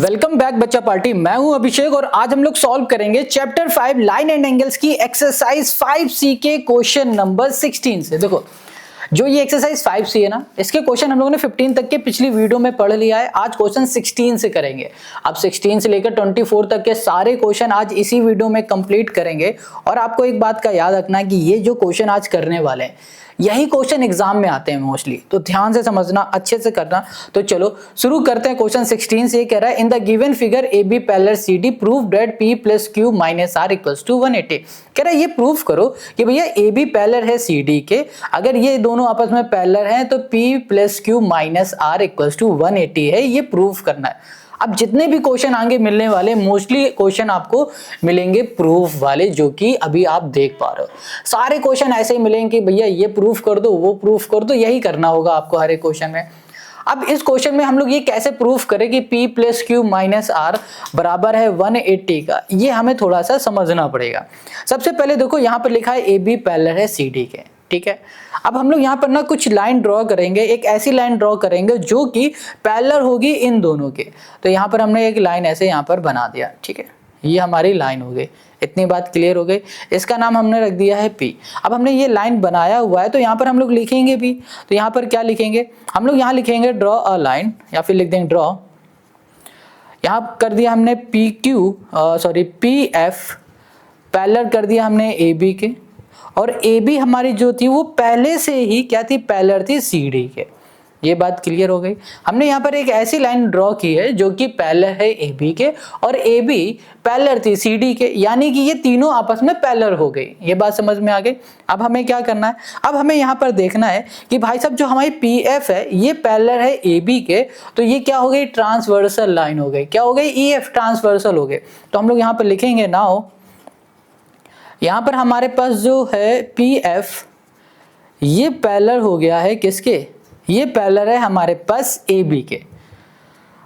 Welcome back बच्चा party. मैं हूं अभिषेक और आज हम लोग सॉल्व करेंगे चैप्टर 5 लाइन एंड एंगल्स की एक्सरसाइज 5C के क्वेश्चन नंबर 16 से। देखो जो ये एक्सरसाइज 5C है ना, इसके क्वेश्चन हम लोगों ने 15 तक के पिछली वीडियो में पढ़ लिया है। आज क्वेश्चन 16 से करेंगे। अब 16 से लेकर 24 तक के सारे क्वेश्चन आज इसी वीडियो में कंप्लीट करेंगे। और आपको एक बात का याद रखना है कि ये जो क्वेश्चन आज करने वाले हैं यही क्वेश्चन एग्जाम में आते हैं मोस्टली, तो ध्यान से समझना, अच्छे से करना। तो चलो शुरू करते हैं। क्वेश्चन 16 से ये कह रहा है in the given figure A B parallel C D prove that P plus Q minus R equals to 180। कह रहा है ये प्रूफ करो कि भैया ए बी पैरेलल है सी डी के, अगर ये दोनों आपस में पैरेलल हैं तो P plus Q minus R equals to 180 है, ये प्रूफ करना है। अब जितने भी क्वेश्चन आगे मिलने वाले मोस्टली क्वेश्चन आपको मिलेंगे प्रूफ वाले, जो कि अभी आप देख पा रहे हो। सारे क्वेश्चन ऐसे ही मिलेंगे कि भैया ये प्रूफ कर दो, वो प्रूफ कर दो, यही करना होगा आपको हर एक क्वेश्चन में। अब इस क्वेश्चन में हम लोग ये कैसे प्रूफ करें कि P plus Q minus R बराबर है 180 का, ये हमें थोड़ा सा समझना पड़ेगा। सबसे पहले देखो यहाँ पर लिखा है ए बी पैरेलल है सी डी के, ठीक है। अब हम लोग यहाँ पर ना कुछ लाइन ड्रॉ करेंगे, एक ऐसी लाइन ड्रॉ करेंगे जो कि पैरेलल होगी इन दोनों के। तो यहाँ पर हमने एक लाइन ऐसे यहाँ पर बना दिया, ठीक है, ये हमारी लाइन हो गई। इतनी बात क्लियर हो गई। इसका नाम हमने रख दिया है P। अब हमने ये लाइन बनाया हुआ है तो यहाँ पर हम लोग लिखेंगे भी, तो यहाँ पर क्या लिखेंगे हम लोग, यहाँ लिखेंगे ड्रॉ अ लाइन, या फिर लिख देंगे ड्रॉ। यहाँ कर दिया हमने पी एफ पैरेलल कर दिया हमने ए बी के, और ए बी हमारी जो थी वो पहले से ही क्या थी, पैरेलल थी सी डी के। ये बात क्लियर हो गई। हमने यहाँ पर एक ऐसी लाइन ड्रॉ की है जो कि पैरेलल है ए बी के और ए बी पैरेलल थी सी डी के, यानी कि ये तीनों आपस में पैरेलल हो गई। ये बात समझ में आ गई। अब हमें क्या करना है, अब हमें यहाँ पर देखना है कि भाई साहब जो हमारी पी एफ है ये पैरेलल है ए बी के, तो ये क्या हो गई, ट्रांसवर्सल लाइन हो गई। क्या हो गई, ई एफ ट्रांसवर्सल हो गए। तो हम लोग यहाँ पर लिखेंगे नाउ, यहाँ पर हमारे पास जो है पी एफ ये पैरेलल हो गया है किसके, ये पैरेलल है हमारे पास ए बी के।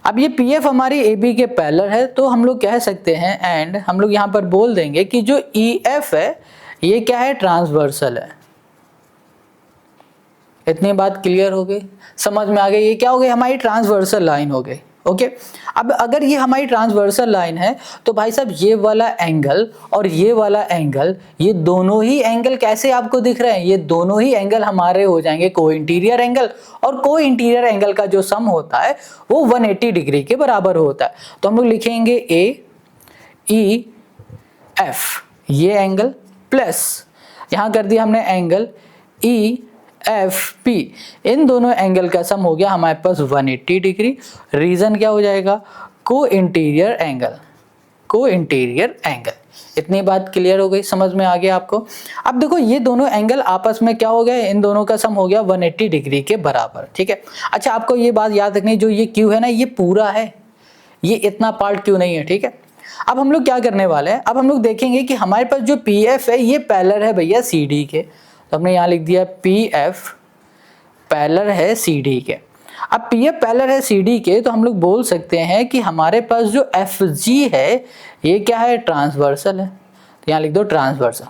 अब ये पी एफ हमारी ए बी के पैरेलल है, तो हम लोग कह सकते हैं एंड हम लोग यहाँ पर बोल देंगे कि जो ई एफ है ये क्या है, ट्रांसवर्सल है। इतनी बात क्लियर हो गई, समझ में आ गई। ये क्या हो गई, हमारी ट्रांसवर्सल लाइन हो गई। ओके अब अगर ये हमारी ट्रांसवर्सल लाइन है तो भाई साहब ये वाला एंगल और ये वाला एंगल, ये दोनों ही एंगल कैसे आपको दिख रहे हैं, ये दोनों ही एंगल हमारे हो जाएंगे को इंटीरियर एंगल, और को इंटीरियर एंगल का जो सम होता है वो 180 डिग्री के बराबर होता है। तो हम लोग लिखेंगे ए ई एफ ये एंगल प्लस यहाँ कर दिया हमने एंगल ई एफ पी, इन दोनों एंगल का सम हो गया हमारे पास 180 डिग्री। रीजन क्या हो जाएगा, को इंटीरियर एंगल, को इंटीरियर एंगल। इतनी बात क्लियर हो गई, समझ में आ गया आपको। अब देखो ये दोनों एंगल आपस में क्या हो गए, इन दोनों का सम हो गया 180 डिग्री के बराबर, ठीक है। अच्छा आपको ये बात याद रखनी, जो ये क्यू है ना ये पूरा है, ये इतना पार्ट क्यू नहीं है, ठीक है। अब हम लोग क्या करने वाले हैं, अब हम लोग देखेंगे कि हमारे पास जो पी एफ है ये पैरेलल है भैया सी डी के, तो हमने यहाँ लिख दिया पी एफ पैरेलल है सी डी के। अब पी एफ पैरेलल है सी डी के, तो हम लोग बोल सकते हैं कि हमारे पास जो एफ जी है ये क्या है, ट्रांसवर्सल है। तो यहाँ लिख दो ट्रांसवर्सल।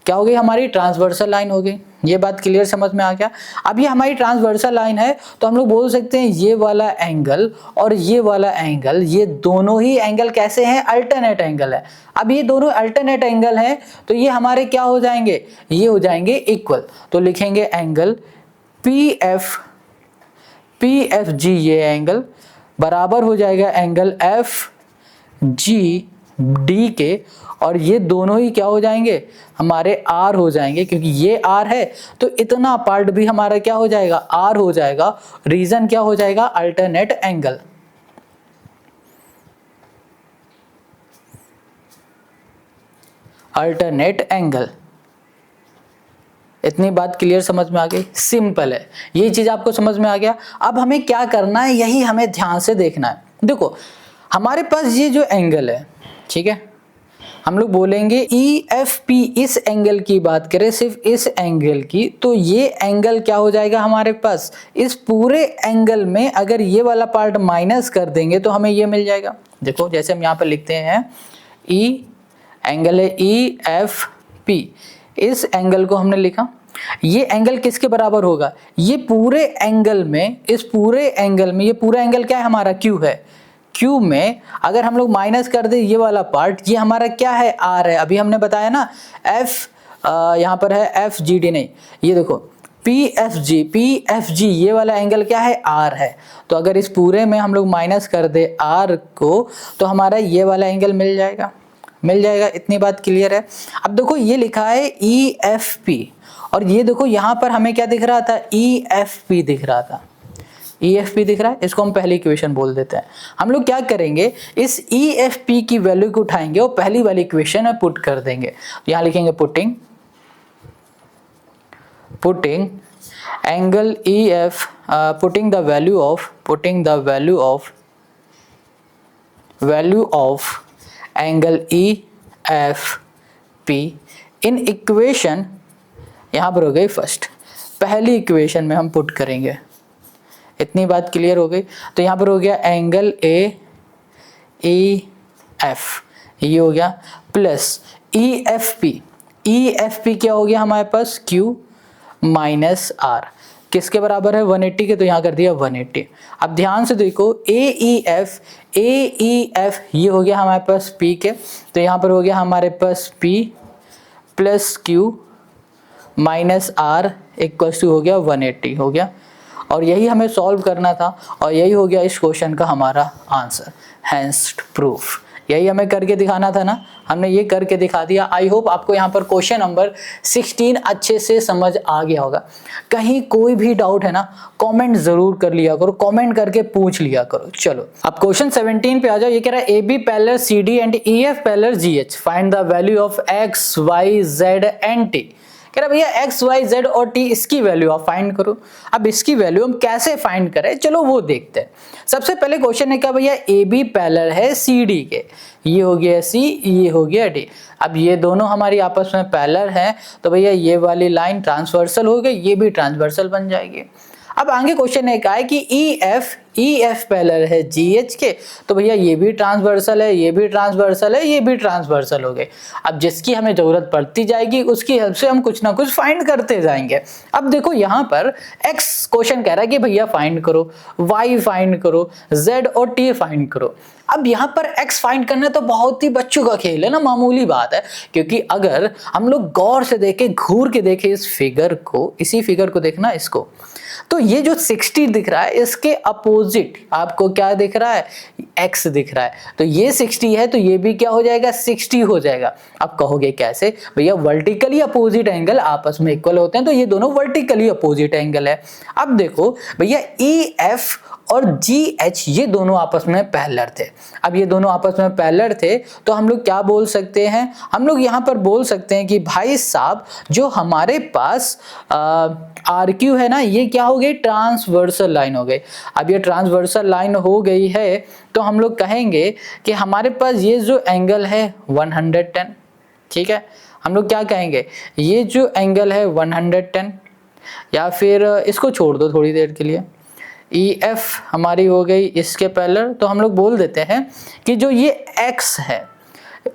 क्या हो गई, हमारी ट्रांसवर्सल लाइन हो गई। ये बात क्लियर समझ में आ गया। अब ये हमारी ट्रांसवर्सल लाइन है तो हम लोग बोल सकते हैं ये वाला एंगल और ये वाला एंगल, ये दोनों ही एंगल कैसे हैं, अल्टरनेट एंगल है। अब ये दोनों अल्टरनेट एंगल हैं तो ये हमारे क्या हो जाएंगे, ये हो जाएंगे इक्वल। तो लिखेंगे एंगल पी एफ जी, ये एंगल बराबर हो जाएगा एंगल एफ जी डी के, और ये दोनों ही क्या हो जाएंगे, हमारे आर हो जाएंगे, क्योंकि ये आर है तो इतना पार्ट भी हमारा क्या हो जाएगा, आर हो जाएगा। रीजन क्या हो जाएगा, अल्टरनेट एंगल। Alternate angle. इतनी बात क्लियर समझ में आ गई, सिंपल है, ये चीज आपको समझ में आ गया। अब हमें क्या करना है, यही हमें ध्यान से देखना है। देखो हमारे पास ये जो एंगल है, ठीक है, हम लोग बोलेंगे ई एफ पी, इस एंगल की बात करें, सिर्फ इस एंगल की, तो ये एंगल क्या हो जाएगा हमारे पास, इस पूरे एंगल में अगर ये वाला पार्ट माइनस कर देंगे तो हमें ये मिल जाएगा। देखो जैसे हम यहाँ पर लिखते हैं ई एंगल है ई एफ पी, इस एंगल को हमने लिखा, ये एंगल किसके बराबर होगा, ये पूरे एंगल में, इस पूरे एंगल में, ये पूरा एंगल क्या है हमारा, क्यू है। क्यू में अगर हम लोग माइनस कर दे ये वाला पार्ट, ये हमारा क्या है, आर है। अभी हमने बताया ना एफ, यहाँ पर है एफ जी डी, नहीं ये देखो पी एफ जी, ये वाला एंगल क्या है, आर है। तो अगर इस पूरे में हम लोग माइनस कर दे आर को, तो हमारा ये वाला एंगल मिल जाएगा, मिल जाएगा। इतनी बात क्लियर है। अब देखो ये लिखा है ई एफ पी, और ये देखो यहाँ पर हमें क्या दिख रहा था, ई एफ पी दिख रहा था, ई एफ पी दिख रहा है। इसको हम पहली इक्वेशन बोल देते हैं। हम लोग क्या करेंगे, इस ई एफ पी की वैल्यू को उठाएंगे और पहली वाली इक्वेशन में पुट कर देंगे। यहाँ लिखेंगे putting angle E F, putting the value of angle E F P in equation, यहाँ पर हो गई फर्स्ट, पहली इक्वेशन में हम पुट करेंगे। इतनी बात क्लियर हो गई। तो यहाँ पर हो गया एंगल ए ई एफ, ये हो गया, प्लस ई एफ पी क्या हो गया हमारे पास, क्यू माइनस आर, किसके बराबर है, 180 के, तो यहाँ कर दिया 180। अब ध्यान से देखो ए ई एफ ये हो गया हमारे पास पी के, तो यहाँ पर हो गया हमारे पास P plus Q minus R equal to हो गया 180 हो गया। और यही हमें सॉल्व करना था, और यही हो गया इस क्वेश्चन का हमारा आंसर, हेंस प्रूफ। यही हमें करके दिखाना था ना, हमने ये करके दिखा दिया। आई होप आपको यहाँ पर क्वेश्चन नंबर 16 अच्छे से समझ आ गया होगा। कहीं कोई भी डाउट है ना, कमेंट जरूर कर लिया करो, कमेंट करके पूछ लिया करो। चलो अब क्वेश्चन 17 पे आ जाओ। ये कह रहा है A B parallel C D and E F parallel G H, find the value of X Y Z and T. कह रहा भैया एक्स वाई जेड और टी, इसकी वैल्यू आप फाइंड करो। अब इसकी वैल्यू हम कैसे फाइंड करें, चलो वो देखते हैं। सबसे पहले क्वेश्चन है क्या भैया, ए बी पैरेलल है सी डी के, ये हो गया सी, ये हो गया डी। अब ये दोनों हमारी आपस में पैरेलल हैं, तो भैया ये वाली लाइन ट्रांसवर्सल हो गई, ये भी ट्रांसवर्सल बन जाएगी। अब आगे क्वेश्चन है क्या है कि ई एफ पैरेलल है जी एच के, तो भैया ये भी ट्रांसवर्सल है, ये भी ट्रांसवर्सल है, ये भी ट्रांसवर्सल हो गए। अब जिसकी हमें जरूरत पड़ती जाएगी उसकी हेल्प से हम कुछ ना कुछ फाइंड करते जाएंगे। अब देखो यहाँ पर एक्स क्वेश्चन कह रहा है कि भैया फाइंड करो, वाई फाइंड करो, जेड और टी फाइंड करो। अब यहाँ पर एक्स फाइंड करना तो बहुत ही बच्चों का खेल है ना, मामूली बात है। क्योंकि अगर हम लोग गौर से देखें, घूर के देखें इस फिगर को, इसी फिगर को देखना इसको, तो ये जो 60 दिख रहा है इसके अपोजिट आपको क्या दिख रहा है, x दिख रहा है। तो ये 60 है तो ये भी क्या हो जाएगा, 60 हो जाएगा। अब कहोगे कैसे, भैया वर्टिकली अपोजिट एंगल आपस में इक्वल होते हैं, तो ये दोनों वर्टिकली अपोजिट एंगल है। अब देखो भैया EF और GH ये दोनों आपस में पैरेलल थे। अब ये दोनों आपस में पैरेलल थे तो हम लोग क्या बोल सकते हैं, हम लोग यहाँ पर बोल सकते हैं कि भाई साहब जो हमारे पास RQ है ना, ये क्या हो गई, ट्रांसवर्सल लाइन हो गई। अब ये ट्रांसवर्सल लाइन हो गई है तो हम लोग कहेंगे कि हमारे पास ये जो एंगल है 110, ठीक है। हम लोग क्या कहेंगे, ये जो एंगल है 110, या फिर इसको छोड़ दो थोड़ी देर के लिए, EF हमारी हो गई इसके पैरेलल, तो हम लोग बोल देते हैं कि जो ये X है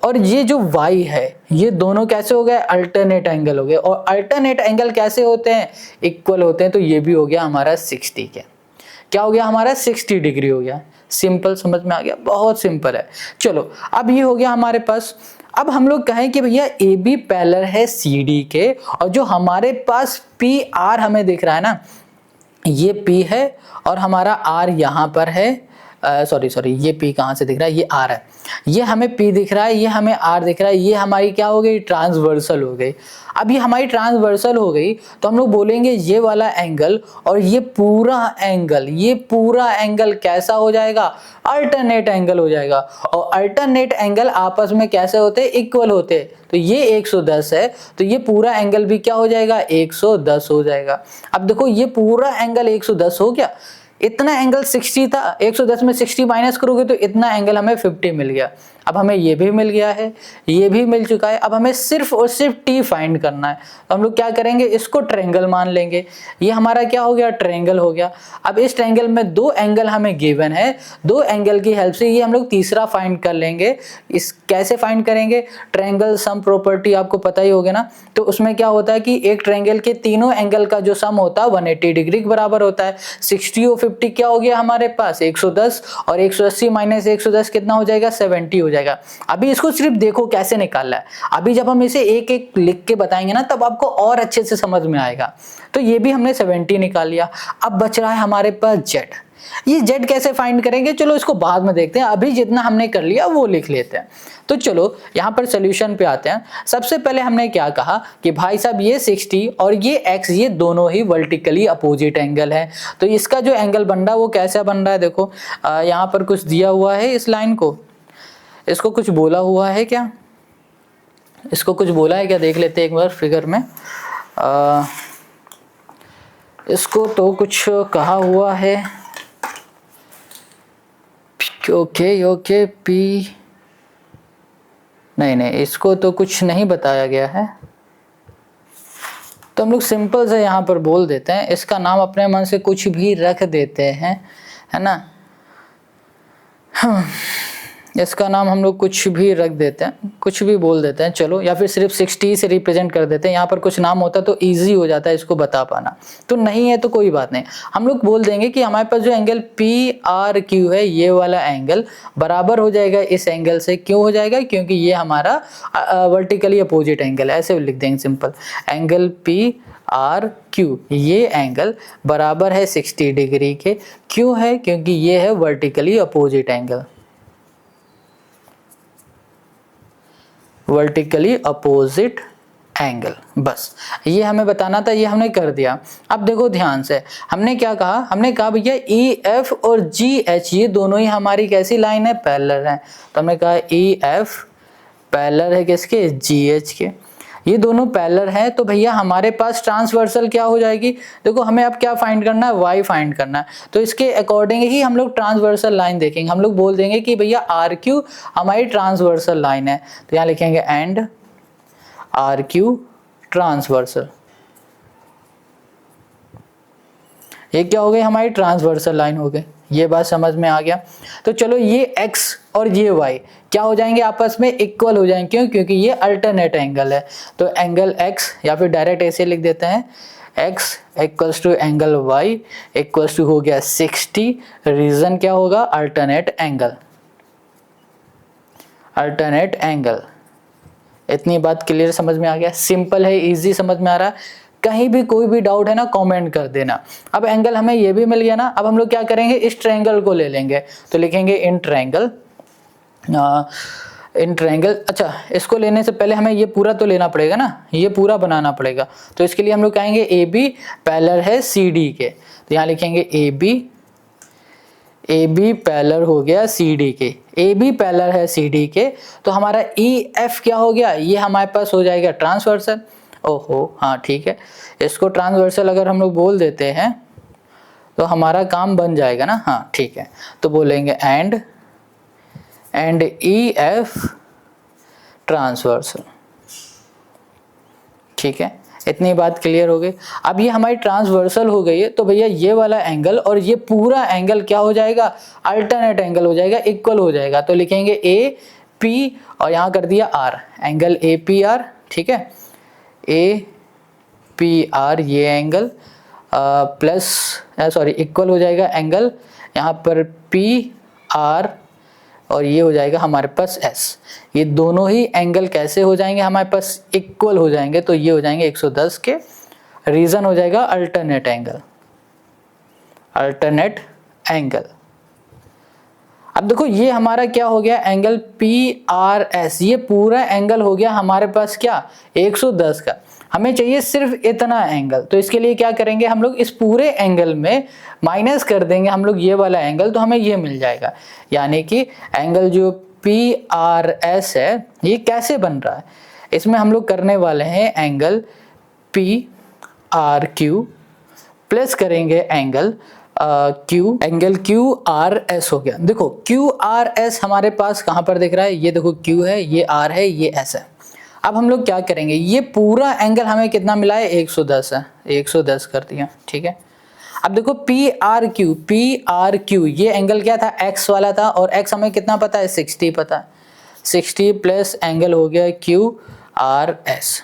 और ये जो Y है ये दोनों कैसे हो गए, अल्टरनेट एंगल हो गए। और अल्टरनेट एंगल कैसे होते हैं, इक्वल होते हैं। तो ये भी हो गया हमारा 60 के, क्या हो गया हमारा 60 डिग्री हो गया। सिंपल, समझ में आ गया, बहुत सिंपल है। चलो अब ये हो गया हमारे पास। अब हम लोग कहें कि भैया AB पैरेलल है CD के, और जो हमारे पास PR हमें दिख रहा है ना, ये P है और हमारा R यहाँ पर है, सॉरी ये P कहाँ से दिख रहा है, ये R है। ये हमें P दिख रहा है, ये हमें R दिख रहा है, ये हमारी क्या हो गई, ट्रांसवर्सल हो गई। अब ये हमारी ट्रांसवर्सल हो गई तो हम लोग बोलेंगे ये वाला एंगल और ये पूरा एंगल कैसा हो जाएगा, अल्टरनेट एंगल हो जाएगा। और अल्टरनेट एंगल आपस में कैसे होते हैं, इक्वल होते हैं। तो ये 110 है तो ये पूरा एंगल भी क्या हो जाएगा, 110 हो जाएगा। अब देखो ये पूरा एंगल 110 हो गया, इतना एंगल 60 था, 110 में 60 माइनस करोगे तो इतना एंगल हमें 50 मिल गया। अब हमें ये भी मिल गया है, ये भी मिल चुका है। अब हमें सिर्फ और सिर्फ टी फाइंड करना है। तो हम लोग क्या करेंगे, इसको ट्रायंगल मान लेंगे। ये हमारा क्या हो गया, ट्रायंगल हो गया। अब इस ट्रायंगल में दो एंगल हमें गिवन है, दो एंगल की हेल्प से ये हम लोग तीसरा फाइंड कर लेंगे। इस कैसे फाइंड करेंगे, ट्रायंगल सम प्रॉपर्टी आपको पता ही होगा ना। तो उसमें क्या होता है कि एक ट्रायंगल के तीनों एंगल का जो सम होता है 180 डिग्री के बराबर होता है। 60 और 50 क्या हो गया हमारे पास 110, और 180 माइनस 110 कितना हो जाएगा, 70 हो जाएगा। अभी इसको सिर्फ देखो कैसे निकालना है। अभी जब हम इसे एक एक लिख के बताएंगे ना तब आपको और अच्छे से समझ में आएगा। तो ये भी हमने 70 निकाल लिया। अब बच रहा है हमारे पास जेड। ये जेड कैसे फाइंड करेंगे, चलो इसको बाद में देखते हैं। अभी जितना हमने कर लिया वो लिख लेते हैं। तो चलो यहाँ पर सोल्यूशन पे आते हैं। सबसे पहले हमने क्या कहा कि भाई साहब ये 60 और ये x, ये दोनों ही वर्टिकली अपोजिट एंगल है। तो इसका जो एंगल बन रहा है वो कैसा बन रहा है, देखो यहाँ पर कुछ दिया हुआ है, इस लाइन को, इसको कुछ बोला हुआ है क्या, इसको कुछ बोला है क्या, देख लेते हैं एक बार फिगर में। इसको तो कुछ कहा हुआ है, ओके पी, नहीं इसको तो कुछ नहीं बताया गया है। तो हम लोग सिंपल से यहाँ पर बोल देते हैं, इसका नाम अपने मन से कुछ भी रख देते हैं, है ना। इसका नाम हम लोग कुछ भी रख देते हैं, कुछ भी बोल देते हैं चलो, या फिर सिर्फ 60 से रिप्रेजेंट कर देते हैं। यहाँ पर कुछ नाम होता तो इजी हो जाता है इसको बता पाना। तो नहीं है तो कोई बात नहीं, हम लोग बोल देंगे कि हमारे पास जो एंगल PRQ है ये वाला एंगल बराबर हो जाएगा इस एंगल से। क्यों हो जाएगा, क्योंकि ये हमारा वर्टिकली अपोजिट एंगल है। ऐसे लिख देंगे सिंपल, एंगल PRQ ये एंगल बराबर है 60 डिग्री के। क्यों है, क्योंकि ये है vertically opposite angle, vertically opposite angle. बस ये हमें बताना था, ये हमने कर दिया। अब देखो ध्यान से, हमने क्या कहा, हमने कहा भैया EF और GH ये दोनों ही हमारी कैसी लाइन है, पैरेलल है। तो हमने कहा EF पैरेलल है किसके, GH के। ये दोनों पैरेलल हैं तो भैया हमारे पास ट्रांसवर्सल क्या हो जाएगी, देखो हमें अब क्या फाइंड करना है, y फाइंड करना है। तो इसके अकॉर्डिंग ही हम लोग ट्रांसवर्सल लाइन देखेंगे। हम लोग बोल देंगे कि भैया RQ हमारी ट्रांसवर्सल लाइन है। तो यहाँ लिखेंगे एंड RQ ट्रांसवर्सल। ये क्या हो गई, हमारी ट्रांसवर्सल लाइन हो गई। ये बात समझ में आ गया। तो चलो ये x और ये y क्या हो जाएंगे, आपस में इक्वल हो जाएंगे। क्यों, क्योंकि ये अल्टरनेट एंगल है। तो एंगल x, या फिर डायरेक्ट ऐसे लिख देते हैं, x equals to angle y equals to हो गया 60। रीजन क्या होगा, अल्टरनेट एंगल, अल्टरनेट एंगल। इतनी बात क्लियर समझ में आ गया, सिंपल है, इजी समझ में आ रहा है। कहीं भी कोई भी डाउट है ना कमेंट कर देना। अब एंगल हमें ये भी मिल गया ना, अब हम लोग क्या करेंगे, इस ट्रायंगल को ले लेंगे। तो लिखेंगे इन ट्रायंगल, इन ट्रायंगल। अच्छा, इसको लेने से पहले हमें ये पूरा तो लेना पड़ेगा ना, ये पूरा बनाना पड़ेगा। तो इसके लिए हम लोग कहेंगे AB पैरेलल है CD के। तो यहाँ लिखेंगे AB पैरेलल हो गया CD के, AB पैरेलल है CD के। तो हमारा EF क्या हो गया, ये हमारे पास हो जाएगा ट्रांसवर्सल। ओहो हाँ ठीक है, इसको ट्रांसवर्सल अगर हम लोग बोल देते हैं तो हमारा काम बन जाएगा ना। हाँ ठीक है, तो बोलेंगे एंड EF ट्रांसवर्सल। ठीक है, इतनी बात क्लियर हो गई। अब ये हमारी ट्रांसवर्सल हो गई है, तो भैया ये वाला एंगल और ये पूरा एंगल क्या हो जाएगा, अल्टरनेट एंगल हो जाएगा, इक्वल हो जाएगा। तो लिखेंगे AP और यहाँ कर दिया R, एंगल APR। ठीक है, APR ये एंगल प्लस सॉरी इक्वल हो जाएगा एंगल यहाँ पर PR, और ये हो जाएगा हमारे पास S। ये दोनों ही एंगल कैसे हो जाएंगे, हमारे पास इक्वल हो जाएंगे। तो ये हो जाएंगे 110 के। रीजन हो जाएगा अल्टरनेट एंगल, अल्टरनेट एंगल। अब देखो ये हमारा क्या हो गया, एंगल PRS, ये पूरा एंगल हो गया हमारे पास क्या 110 का। हमें चाहिए सिर्फ इतना एंगल। तो इसके लिए क्या करेंगे, हम लोग इस पूरे एंगल में माइनस कर देंगे हम लोग ये वाला एंगल, तो हमें ये मिल जाएगा। यानी कि एंगल जो PRS है ये कैसे बन रहा है, इसमें हम लोग करने वाले हैं एंगल PRQ प्लस करेंगे angle Q, angle Q R S हो गया। देखो क्यू आर एस हमारे पास कहाँ पर दिख रहा है, ये देखो क्यू है, ये आर है, ये एस है। अब हम लोग क्या करेंगे, ये पूरा एंगल हमें कितना मिला है, 110 है, 110 कर दिया, ठीक है। अब देखो पी आर क्यू, ये एंगल क्या था, एक्स वाला था, और एक्स हमें कितना पता है, 60 पता है, 60 प्लस एंगल हो गया क्यू आर एस।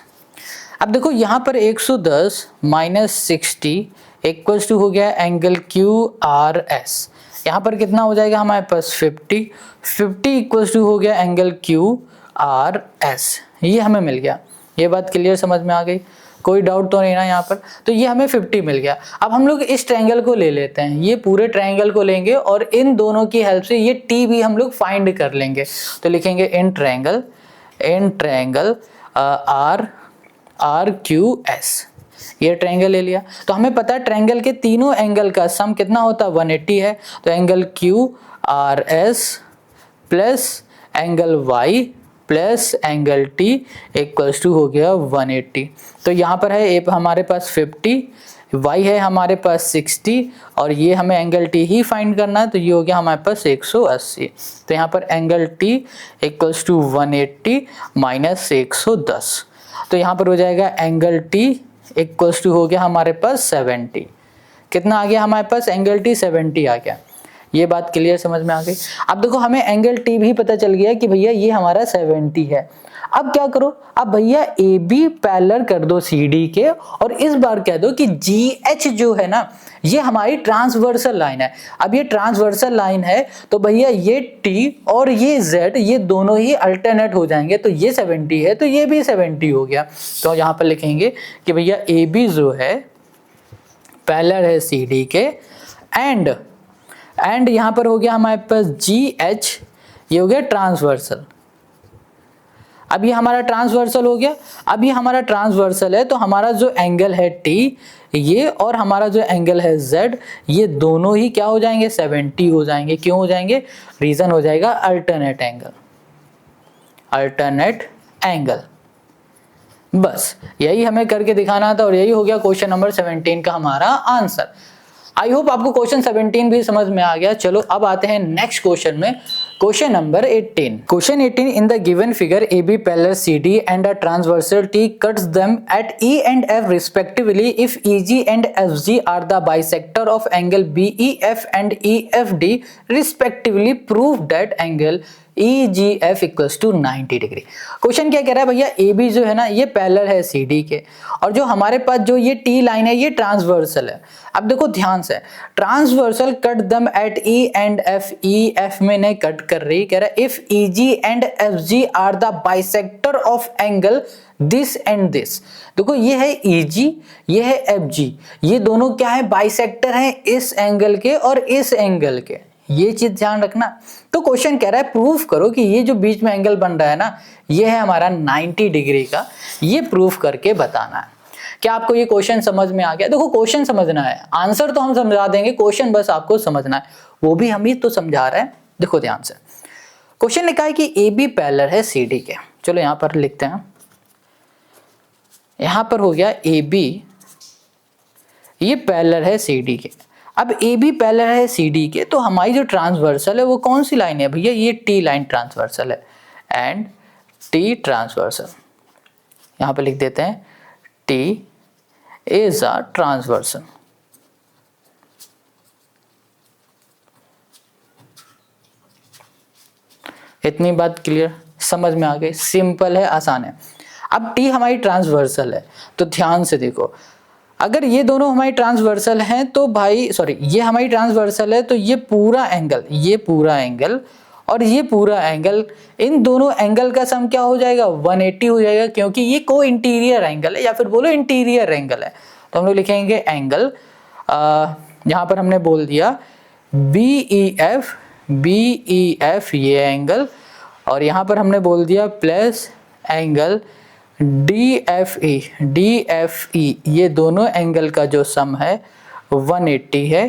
अब देखो यहाँ पर 110 माइनस 60 इक्वल्स टू हो गया एंगल क्यू आर एस। यहाँ पर कितना हो जाएगा हमारे पास 50 इक्वल्स टू हो गया एंगल क्यू आर एस। ये हमें मिल गया। ये बात क्लियर समझ में आ गई, कोई डाउट तो नहीं ना यहाँ पर। तो ये हमें 50 मिल गया। अब हम लोग इस ट्रायंगल को ले लेते हैं, ये पूरे ट्रायंगल को लेंगे और इन दोनों की हेल्प से ये टी भी हम लोग फाइंड कर लेंगे। तो लिखेंगे in triangle R Q S. ये ट्रायंगल ले लिया। तो हमें पता है ट्रायंगल के तीनों एंगल का सम कितना होता है, 180 है। तो angle Q R S plus angle Y plus angle T equals to हो गया 180। तो यहाँ पर है हमारे पास 50, y है हमारे पास 60 और ये हमें एंगल टी ही फाइंड करना है। तो ये हो गया हमारे पास 180। तो यहाँ पर angle T equals to 180 minus 110। तो यहाँ पर हो जाएगा एंगल टी इक्वल्स टू हो गया हमारे पास 70। कितना आ गया हमारे पास, एंगल टी 70 आ गया। ये बात क्लियर समझ में आ गई। अब देखो हमें एंगल टी भी पता चल गया कि भैया ये हमारा 70 है। अब क्या करो, अब भैया ए बी पैरेलल कर दो सी डी के, और इस बार कह दो कि जी एच जो है ना, ये हमारी ट्रांसवर्सल लाइन है। अब ये ट्रांसवर्सल लाइन है तो भैया ये टी और ये जेड ये दोनों ही अल्टरनेट हो जाएंगे। तो ये 70 है तो ये भी 70 हो गया। तो यहाँ पर लिखेंगे कि भैया ए बी जो है पैरेलल है सी डी के, एंड यहाँ पर हो गया हमारे पास जी एच, ये हो गया ट्रांसवर्सल। अब ये हमारा ट्रांसवर्सल हो गया। अब ये हमारा ट्रांसवर्सल है तो हमारा जो एंगल है टी ये और हमारा जो एंगल है जेड ये दोनों ही क्या हो जाएंगे, 70 हो जाएंगे। क्यों हो जाएंगे, रीजन हो जाएगा अल्टरनेट एंगल। बस यही हमें करके दिखाना था और यही हो गया क्वेश्चन नंबर 17 का हमारा आंसर। आई होप आपको क्वेश्चन 17 भी समझ में आ गया। चलो अब आते हैं नेक्स्ट क्वेश्चन में, question number 18। Question 18, in the given figure A B parallel C D and a transversal T cuts them at E and F respectively if E G and F G are the bisector of angle B E F and E F D respectively, prove that angle E G F equals to 90 degree. क्वेश्चन क्या कह रहा है भैया, A B जो है ना ये पैरेलल है सी डी के, और जो हमारे पास जो ये टी लाइन है ये ट्रांसवर्सल है। अब देखो ध्यान से, transversal cut them at E and F, E F में नहीं कट कर रही, कह रहा है if E G and F G are the bisector of angle this and this. देखो ये है ई जी, ये है एफ जी, ये दोनों क्या है, बाइसेक्टर हैं इस एंगल के और इस एंगल के। ये चीज ध्यान रखना। तो क्वेश्चन कह रहा है प्रूफ करो कि ये जो बीच में एंगल बन रहा है ना ये है हमारा 90 डिग्री का, ये प्रूफ करके बताना है। क्या आपको ये क्वेश्चन समझ में आ गया? देखो क्वेश्चन समझना है, आंसर तो हम समझा देंगे, क्वेश्चन बस आपको समझना है, वो भी हम ही तो समझा रहे हैं। देखो ध्यान से, क्वेश्चन लिखा है कि ए बी पैरेलल है सी डी के। चलो यहां पर लिखते हैं, यहां पर हो गया ए बी ये पैरेलल है सी डी के। अब ए बी पैरेलल है सी डी के, तो हमारी जो ट्रांसवर्सल है वो कौन सी लाइन है भैया, ये टी लाइन ट्रांसवर्सल है, एंड टी ट्रांसवर्सल यहां पर लिख देते हैं, टी इज अ ट्रांसवर्सल। इतनी बात क्लियर समझ में आ गई, सिंपल है, आसान है। अब टी हमारी ट्रांसवर्सल है तो ध्यान से देखो, अगर ये दोनों हमारी ट्रांसवर्सल हैं तो भाई सॉरी ये हमारी ट्रांसवर्सल है तो ये पूरा एंगल और ये पूरा एंगल, इन दोनों एंगल का सम क्या हो जाएगा, 180 हो जाएगा, क्योंकि ये को इंटीरियर एंगल है या फिर बोलो इंटीरियर एंगल है। तो हम लोग लिखेंगे एंगल, यहाँ पर हमने बोल दिया बी ई एफ ये एंगल, और यहाँ पर हमने बोल दिया plus angle D F E, ये दोनों एंगल का जो सम है 180 है।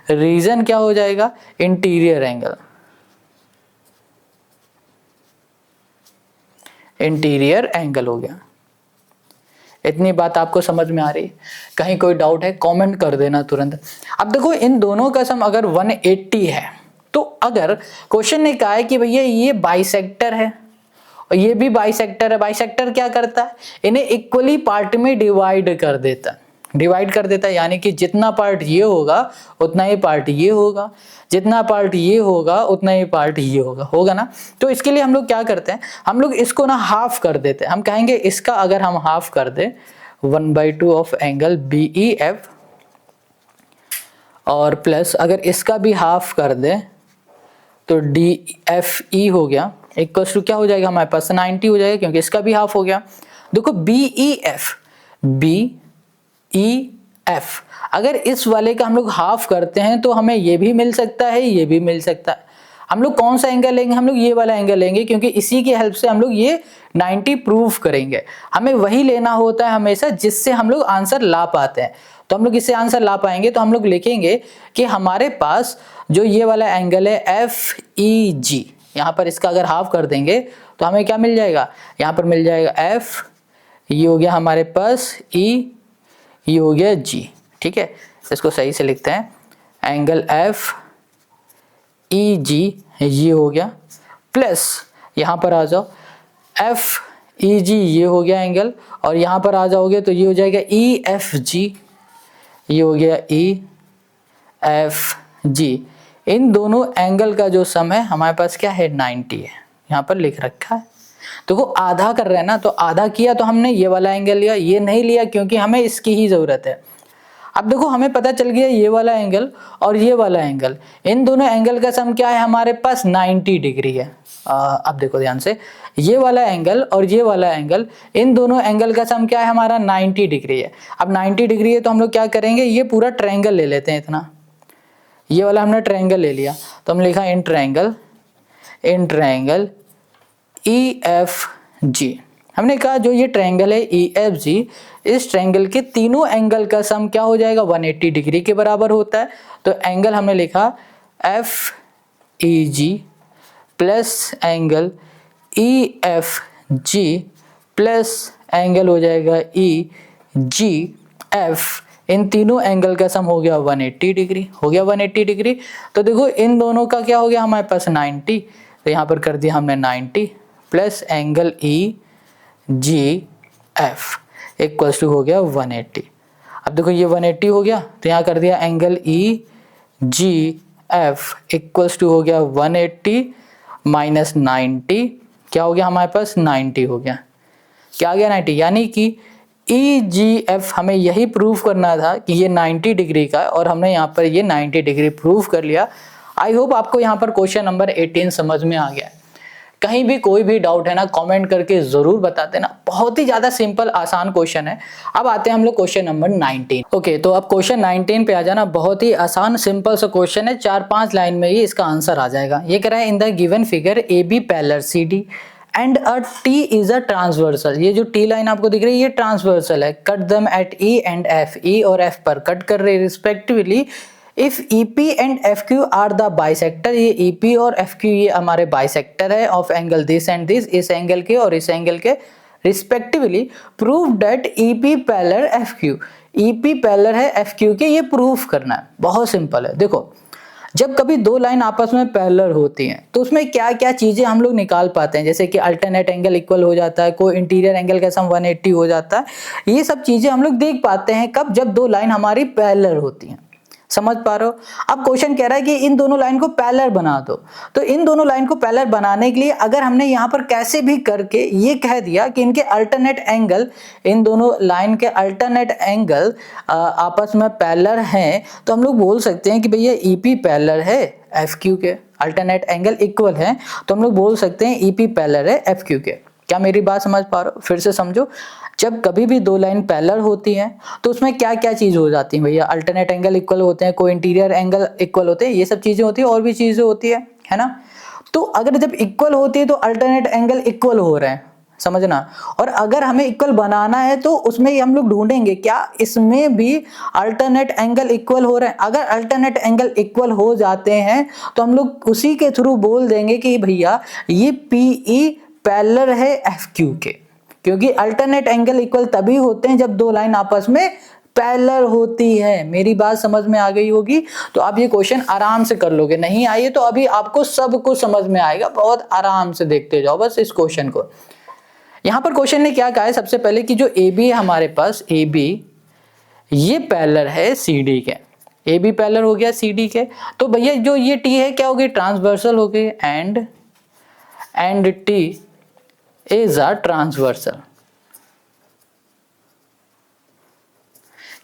रीजन क्या हो जाएगा, इंटीरियर एंगल हो गया। इतनी बात आपको समझ में आ रही है? कहीं कोई डाउट है कमेंट कर देना तुरंत। अब देखो इन दोनों का सम अगर 180 है, तो अगर क्वेश्चन ने कहा है कि भैया ये बाइसेक्टर है और ये भी बाइसेक्टर है, बाइसेक्टर क्या करता है, इन्हें इक्वली पार्ट में डिवाइड कर देता है, यानी कि जितना पार्ट ये होगा उतना ही पार्ट ये होगा, जितना पार्ट ये होगा उतना ही पार्ट ये होगा ना। तो इसके लिए हम लोग क्या करते हैं, हम लोग इसको ना हाफ कर देते हैं। हम कहेंगे इसका अगर हम हाफ कर दे 1/2 ऑफ एंगल BEF, और प्लस अगर इसका भी हाफ कर दे तो DFE हो गया, इक्वल टू क्या हो जाएगा हमारे पास 90 हो जाएगा, क्योंकि इसका भी हाफ हो गया। देखो BEF अगर इस वाले का हम लोग हाफ करते हैं तो हमें ये भी मिल सकता है, ये भी मिल सकता है। हम लोग कौन सा एंगल लेंगे, हम लोग ये वाला एंगल लेंगे, क्योंकि इसी की हेल्प से हम लोग ये 90 प्रूव करेंगे। हमें वही लेना होता है हमेशा जिससे हम लोग आंसर ला पाते हैं। तो हम लोग इससे आंसर ला पाएंगे तो हम लोग लिखेंगे कि हमारे पास जो ये वाला एंगल है FEG, यहाँ पर इसका अगर हाफ कर देंगे तो हमें क्या मिल जाएगा, यहाँ पर मिल जाएगा F, ये हो गया हमारे पास E, ये हो गया G। ठीक है, इसको सही से लिखते हैं, एंगल FEG ये हो गया, प्लस यहाँ पर आ जाओ FEG ये हो गया एंगल, और यहाँ पर आ जाओगे तो ये हो जाएगा EFG, ये हो गया EFG। इन दोनों एंगल का जो सम है हमारे पास क्या है 90 है, यहाँ पर लिख रखा है। तो वो आधा कर रहे हैं ना, तो आधा किया तो हमने ये वाला एंगल लिया, ये नहीं लिया क्योंकि हमें इसकी ही जरूरत है। अब देखो हमें पता चल गया ये वाला एंगल और ये वाला एंगल, इन दोनों एंगल का सम क्या है हमारे पास 90 डिग्री है। अब देखो ध्यान से, ये वाला एंगल और ये वाला एंगल, इन दोनों एंगल का सम क्या है हमारा 90 डिग्री है। अब 90 डिग्री है तो हम लोग क्या करेंगे, ये पूरा ट्रायंगल ले लेते हैं, इतना ये वाला हमने ट्रायंगल ले लिया तो हम लिखा इन ट्रायंगल EFG। हमने कहा जो ये ट्रायंगल है EFG, इस ट्रायंगल के तीनों एंगल का सम क्या हो जाएगा 180 डिग्री के बराबर होता है। तो एंगल हमने लिखा FEG plus angle EFG plus angle हो जाएगा EGF, इन तीनों एंगल का सम हो गया 180 डिग्री, हो गया 180 डिग्री। तो देखो इन दोनों का क्या हो गया हमारे पास 90, तो यहाँ पर कर दिया हमने 90 plus angle EGF equals to हो गया 180। अब देखो ये 180 हो गया तो यहाँ कर दिया एंगल EGF इक्वल्स टू हो गया 180 माइनस 90, क्या हो गया हमारे पास 90 हो गया, क्या आ गया 90, यानी कि EGF हमें यही प्रूव करना था कि ये 90 डिग्री का है और हमने यहाँ पर ये 90 डिग्री प्रूव कर लिया। आई होप आपको यहाँ पर क्वेश्चन नंबर 18 समझ में आ गया। कहीं भी कोई भी डाउट है ना कमेंट करके जरूर बता देना, बहुत ही ज्यादा सिंपल आसान क्वेश्चन है। अब आते हैं हम लोग क्वेश्चन नंबर 19। ओके, तो अब क्वेश्चन 19 पे आ जाना, बहुत ही आसान सिंपल सा क्वेश्चन है, 4-5 लाइन में ही इसका आंसर आ जाएगा। ये कह रहा है in the given figure AB parallel CD and a T is a transversal. ये जो T लाइन आपको दिख रही है ये ट्रांसवर्सल है, cut them at E and F, E और F पर कट कर रहे respectively. If EP and FQ are the bisector, ये EP और FQ ये हमारे बाइसेक्टर है of angle this and this, इस एंगल के और इस एंगल के respectively. Prove that EP parallel FQ, EP parallel है FQ के, ये प्रूफ करना है। बहुत सिंपल है। देखो जब कभी दो लाइन आपस में पैरेलल होती हैं तो उसमें क्या क्या चीजें हम लोग निकाल पाते हैं, जैसे कि अल्टरनेट एंगल इक्वल हो जाता है, कोई इंटीरियर एंगल का सम 180 हो जाता है, ये सब चीजें हम लोग देख पाते हैं कब, जब दो लाइन हमारी पैरेलल होती हैं। समझ पा रहे हो? अब क्वेश्चन कह रहा है कि इन दोनों लाइन को पैरेलल बना दो। तो इन दोनों लाइन को पैरेलल बनाने के लिए अगर हमने यहाँ पर कैसे भी करके ये कह दिया कि इनके अल्टरनेट एंगल, इन दोनों लाइन के अल्टरनेट एंगल आपस में पैरेलल हैं, तो हम लोग बोल सकते हैं कि भैया EP पैरेलल है FQ के, अल्टरनेट एंगल इक्वल है, तो हम लोग बोल सकते हैं EP पैरेलल है FQ के। क्या मेरी बात समझ पा रहे हो? फिर से समझो, जब कभी भी दो लाइन पैरेलल होती हैं तो उसमें क्या क्या चीज हो जाती है भैया, अल्टरनेट एंगल इक्वल होते हैं, कोई इंटीरियर एंगल इक्वल होते हैं, ये सब चीजें होती है, और भी चीजें होती है ना। तो अगर जब इक्वल होती है तो अल्टरनेट एंगल इक्वल हो रहे हैं, समझना। और अगर हमें इक्वल बनाना है तो उसमें हम लोग ढूंढेंगे क्या इसमें भी अल्टरनेट एंगल इक्वल हो रहे हैं। अगर अल्टरनेट एंगल इक्वल हो जाते हैं तो हम लोग उसी के थ्रू बोल देंगे कि भैया ये PE पैरेलल है FQ के। क्योंकि अल्टरनेट एंगल इक्वल तभी होते हैं जब दो लाइन आपस में पैरेलल होती है। मेरी बात समझ में आ गई होगी, तो आप ये क्वेश्चन आराम से कर लोगे। नहीं आई तो अभी आपको सब कुछ समझ में आएगा, बहुत आराम से देखते जाओ बस इस क्वेश्चन को। यहां पर क्वेश्चन ने क्या कहा है, सबसे पहले कि जो ए बी है हमारे पास, ए बी ये पैरेलल है सी डी के, ए बी पैरेलल हो गया सी डी के, तो भैया जो ये टी है क्या हो गई, ट्रांसवर्सल हो गई, and T is a transversal.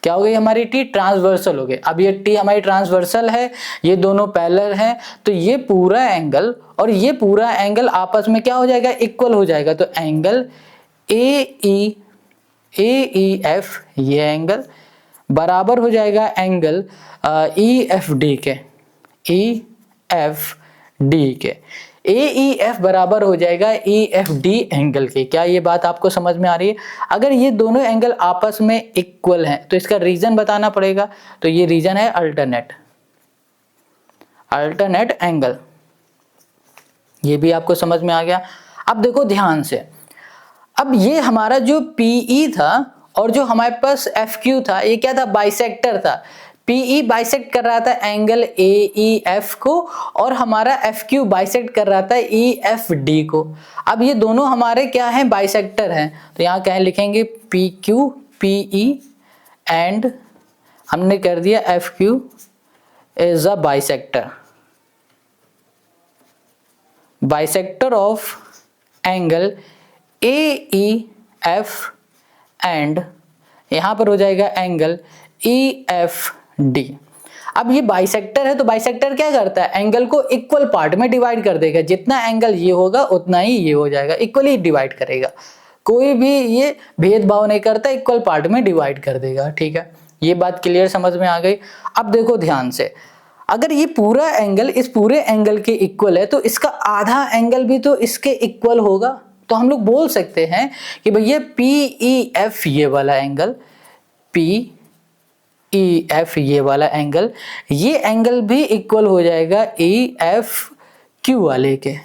क्या हो गई हमारी टी, ट्रांसवर्सल हो गई। अब ये टी हमारी ट्रांसवर्सल है, ये दोनों पैरेलल हैं, तो ये पूरा एंगल और ये पूरा एंगल आपस में क्या हो जाएगा, इक्वल हो जाएगा। तो एंगल ए ई एफ, ये एंगल बराबर हो जाएगा एंगल ई एफ डी के, ई एफ डी के, ए ई एफ बराबर हो जाएगा ई एफ डी एंगल के। क्या ये बात आपको समझ में आ रही है? अगर ये दोनों एंगल आपस में इक्वल हैं तो इसका रीजन बताना पड़ेगा, तो ये रीजन है अल्टरनेट एंगल। ये भी आपको समझ में आ गया। अब देखो ध्यान से, अब ये हमारा जो पीई था और जो हमारे पास एफ क्यू था, ये क्या था, बाइसेक्टर था। पीई बाइसेक्ट कर रहा था एंगल ए ई एफ को, और हमारा एफ क्यू बाइसेक्ट कर रहा था ई एफ डी को। अब ये दोनों हमारे क्या हैं, बाइसेक्टर हैं, तो यहाँ क्या लिखेंगे, P Q P E, and हमने कर दिया F Q is a bisector of angle A E F, and यहां पर हो जाएगा एंगल ई एफ डी। अब ये बाइसेक्टर है, तो बाइसेक्टर क्या करता है, एंगल को इक्वल पार्ट में डिवाइड कर देगा। जितना एंगल ये होगा उतना ही ये हो जाएगा, इक्वली डिवाइड करेगा, कोई भी ये भेदभाव नहीं करता, इक्वल पार्ट में डिवाइड कर देगा। ठीक है, ये बात क्लियर समझ में आ गई। अब देखो ध्यान से, अगर ये पूरा एंगल इस पूरे एंगल के इक्वल है, तो इसका आधा एंगल भी तो इसके इक्वल होगा। तो हम लोग बोल सकते हैं कि भैया पी ई एफ ये वाला एंगल, पी ई एफ ये वाला एंगल, ये एंगल भी इक्वल हो जाएगा ई एफ क्यू वाले के,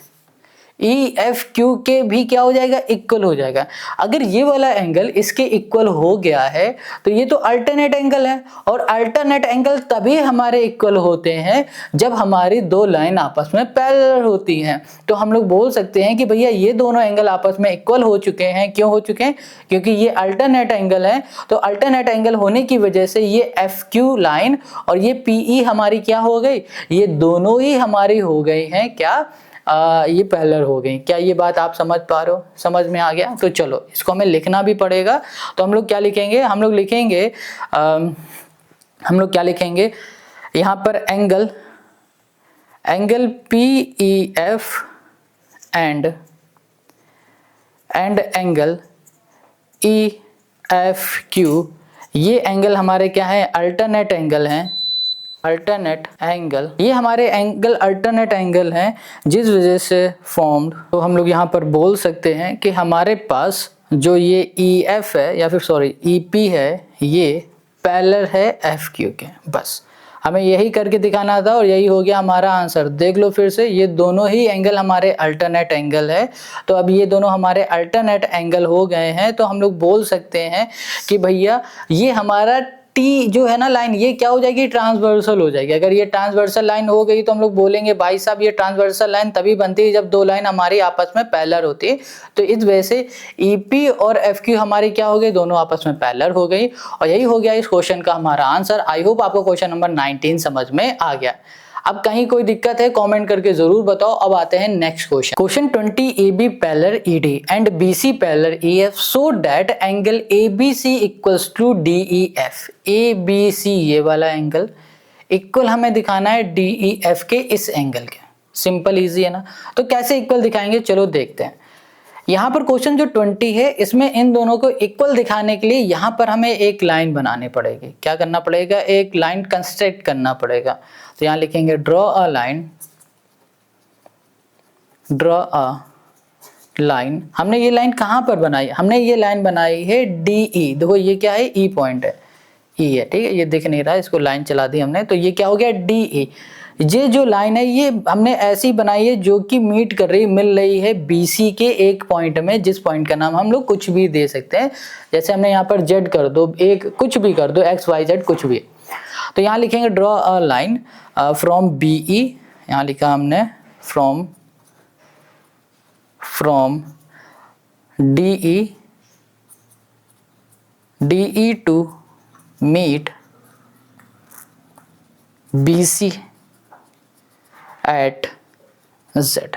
ई एफ क्यू के भी क्या हो जाएगा, इक्वल हो जाएगा। अगर ये वाला एंगल इसके इक्वल हो गया है तो ये तो अल्टरनेट एंगल है, और अल्टरनेट एंगल तभी हमारे इक्वल होते हैं जब हमारी दो लाइन आपस में पैरेलल होती हैं। तो हम लोग बोल सकते हैं कि भैया ये दोनों एंगल आपस में इक्वल हो चुके हैं। क्यों हो चुके हैं? क्योंकि ये अल्टरनेट एंगल है, तो अल्टरनेट एंगल होने की वजह से ये एफ क्यू लाइन और ये पी ई हमारी क्या हो गई, ये दोनों ही हमारी हो गई हैं क्या, ये पैरेलल हो गई। क्या ये बात आप समझ पा रहे हो, समझ में आ गया? तो चलो इसको हमें लिखना भी पड़ेगा, तो हम लोग क्या लिखेंगे, हम लोग क्या लिखेंगे यहाँ पर, angle P E F and angle E F Q, ये एंगल हमारे क्या है, अल्टरनेट एंगल हैं, अल्टरनेट एंगल, ये हमारे एंगल अल्टरनेट एंगल हैं, जिस वजह से फॉर्म्ड। तो हम लोग यहाँ पर बोल सकते हैं कि हमारे पास जो ये ई एफ है, या फिर सॉरी ई पी है, ये पैरेलल है एफ क्यू के। बस हमें यही करके दिखाना था और यही हो गया हमारा आंसर। देख लो फिर से, ये दोनों ही एंगल हमारे अल्टरनेट एंगल है। तो अब ये दोनों हमारे अल्टरनेट एंगल हो गए हैं, तो हम लोग बोल सकते हैं कि भैया ये हमारा टी जो है ना लाइन, ये क्या हो जाएगी, ट्रांसवर्सल हो जाएगी। अगर ये ट्रांसवर्सल लाइन हो गई तो हम लोग बोलेंगे भाई साहब ये ट्रांसवर्सल लाइन तभी बनती है जब दो लाइन हमारी आपस में पैरेलल होती है। तो इस वजह से ईपी और एफक्यू हमारी क्या हो गई, दोनों आपस में पैरेलल हो गई, और यही हो गया इस क्वेश्चन का हमारा आंसर। आई होप आपको क्वेश्चन नंबर 19 समझ में आ गया। अब कहीं कोई दिक्कत है कमेंट करके जरूर बताओ। अब आते हैं next question 20, AB parallel ED and BC parallel EF so that angle ABC equals to DEF। ABC ये वाला एंगल इक्वल हमें दिखाना है DEF के इस एंगल के। सिंपल इजी है ना, तो कैसे इक्वल दिखाएंगे चलो देखते हैं। यहाँ पर क्वेश्चन जो 20 है, इसमें इन दोनों को इक्वल दिखाने के लिए यहाँ पर हमें एक लाइन बनानी पड़ेगी। क्या करना पड़ेगा, एक लाइन कंस्ट्रक्ट करना पड़ेगा। तो यहाँ लिखेंगे ड्रॉ अ लाइन। हमने ये लाइन कहाँ पर बनाई, हमने ये लाइन बनाई है DE। देखो ये क्या है, E पॉइंट है, E है, ठीक है, ये दिख नहीं रहा है, इसको लाइन चला दी हमने, तो ये क्या हो गया DE। ये जो लाइन है ये हमने ऐसी बनाई है जो कि मीट कर रही मिल रही है BC के एक पॉइंट में, जिस पॉइंट का नाम हम लोग कुछ भी दे सकते हैं। जैसे हमने यहाँ पर Z कर दो, एक कुछ भी कर दो, XYZ कुछ भी। तो यहाँ लिखेंगे draw a line from BE, यहाँ लिखा हमने from DE to meet BC at Z।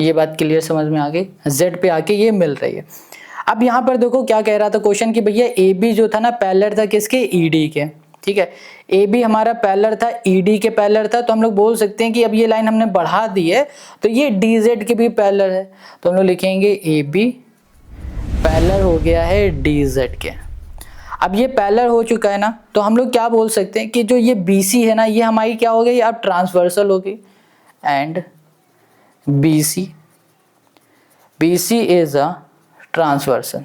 ये बात क्लियर समझ में आ गई, Z पे आके ये मिल रही है। अब यहाँ पर देखो क्या कह रहा था क्वेश्चन कि भैया AB जो था ना पैरेलल था किसके, ED के, ठीक है। AB हमारा पैरेलल था ED के पैरेलल था, तो हम लोग बोल सकते हैं कि अब ये लाइन हमने बढ़ा दी है तो ये DZ के भी पैरेलल है, तो हम लोग लिखेंगे AB पैरेलल हो गया है DZ के। अब ये पैरेलल हो चुका है ना, तो हम लोग क्या बोल सकते हैं कि जो ये BC है ना ये हमारी क्या हो गई, अब ट्रांसवर्सल हो गई। And BC is a transversal.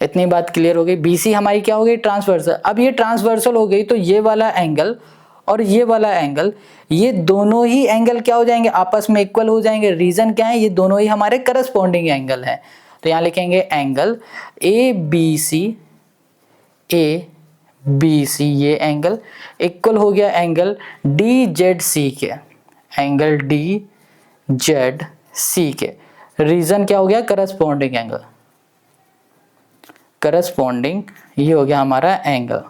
इतनी बात क्लियर हो गई, BC हमारी क्या हो गई, ट्रांसवर्सल। अब ये ट्रांसवर्सल हो गई तो ये वाला एंगल और ये वाला एंगल, ये दोनों ही एंगल क्या हो जाएंगे, आपस में इक्वल हो जाएंगे। रीजन क्या है, ये दोनों ही हमारे करस्पॉन्डिंग एंगल है। तो यहाँ लिखेंगे एंगल ABC ये एंगल इक्वल हो गया एंगल DZC के, एंगल DZC के। रीजन क्या हो गया, करस्पॉन्डिंग एंगल, करस्पॉन्डिंग ये हो गया हमारा एंगल।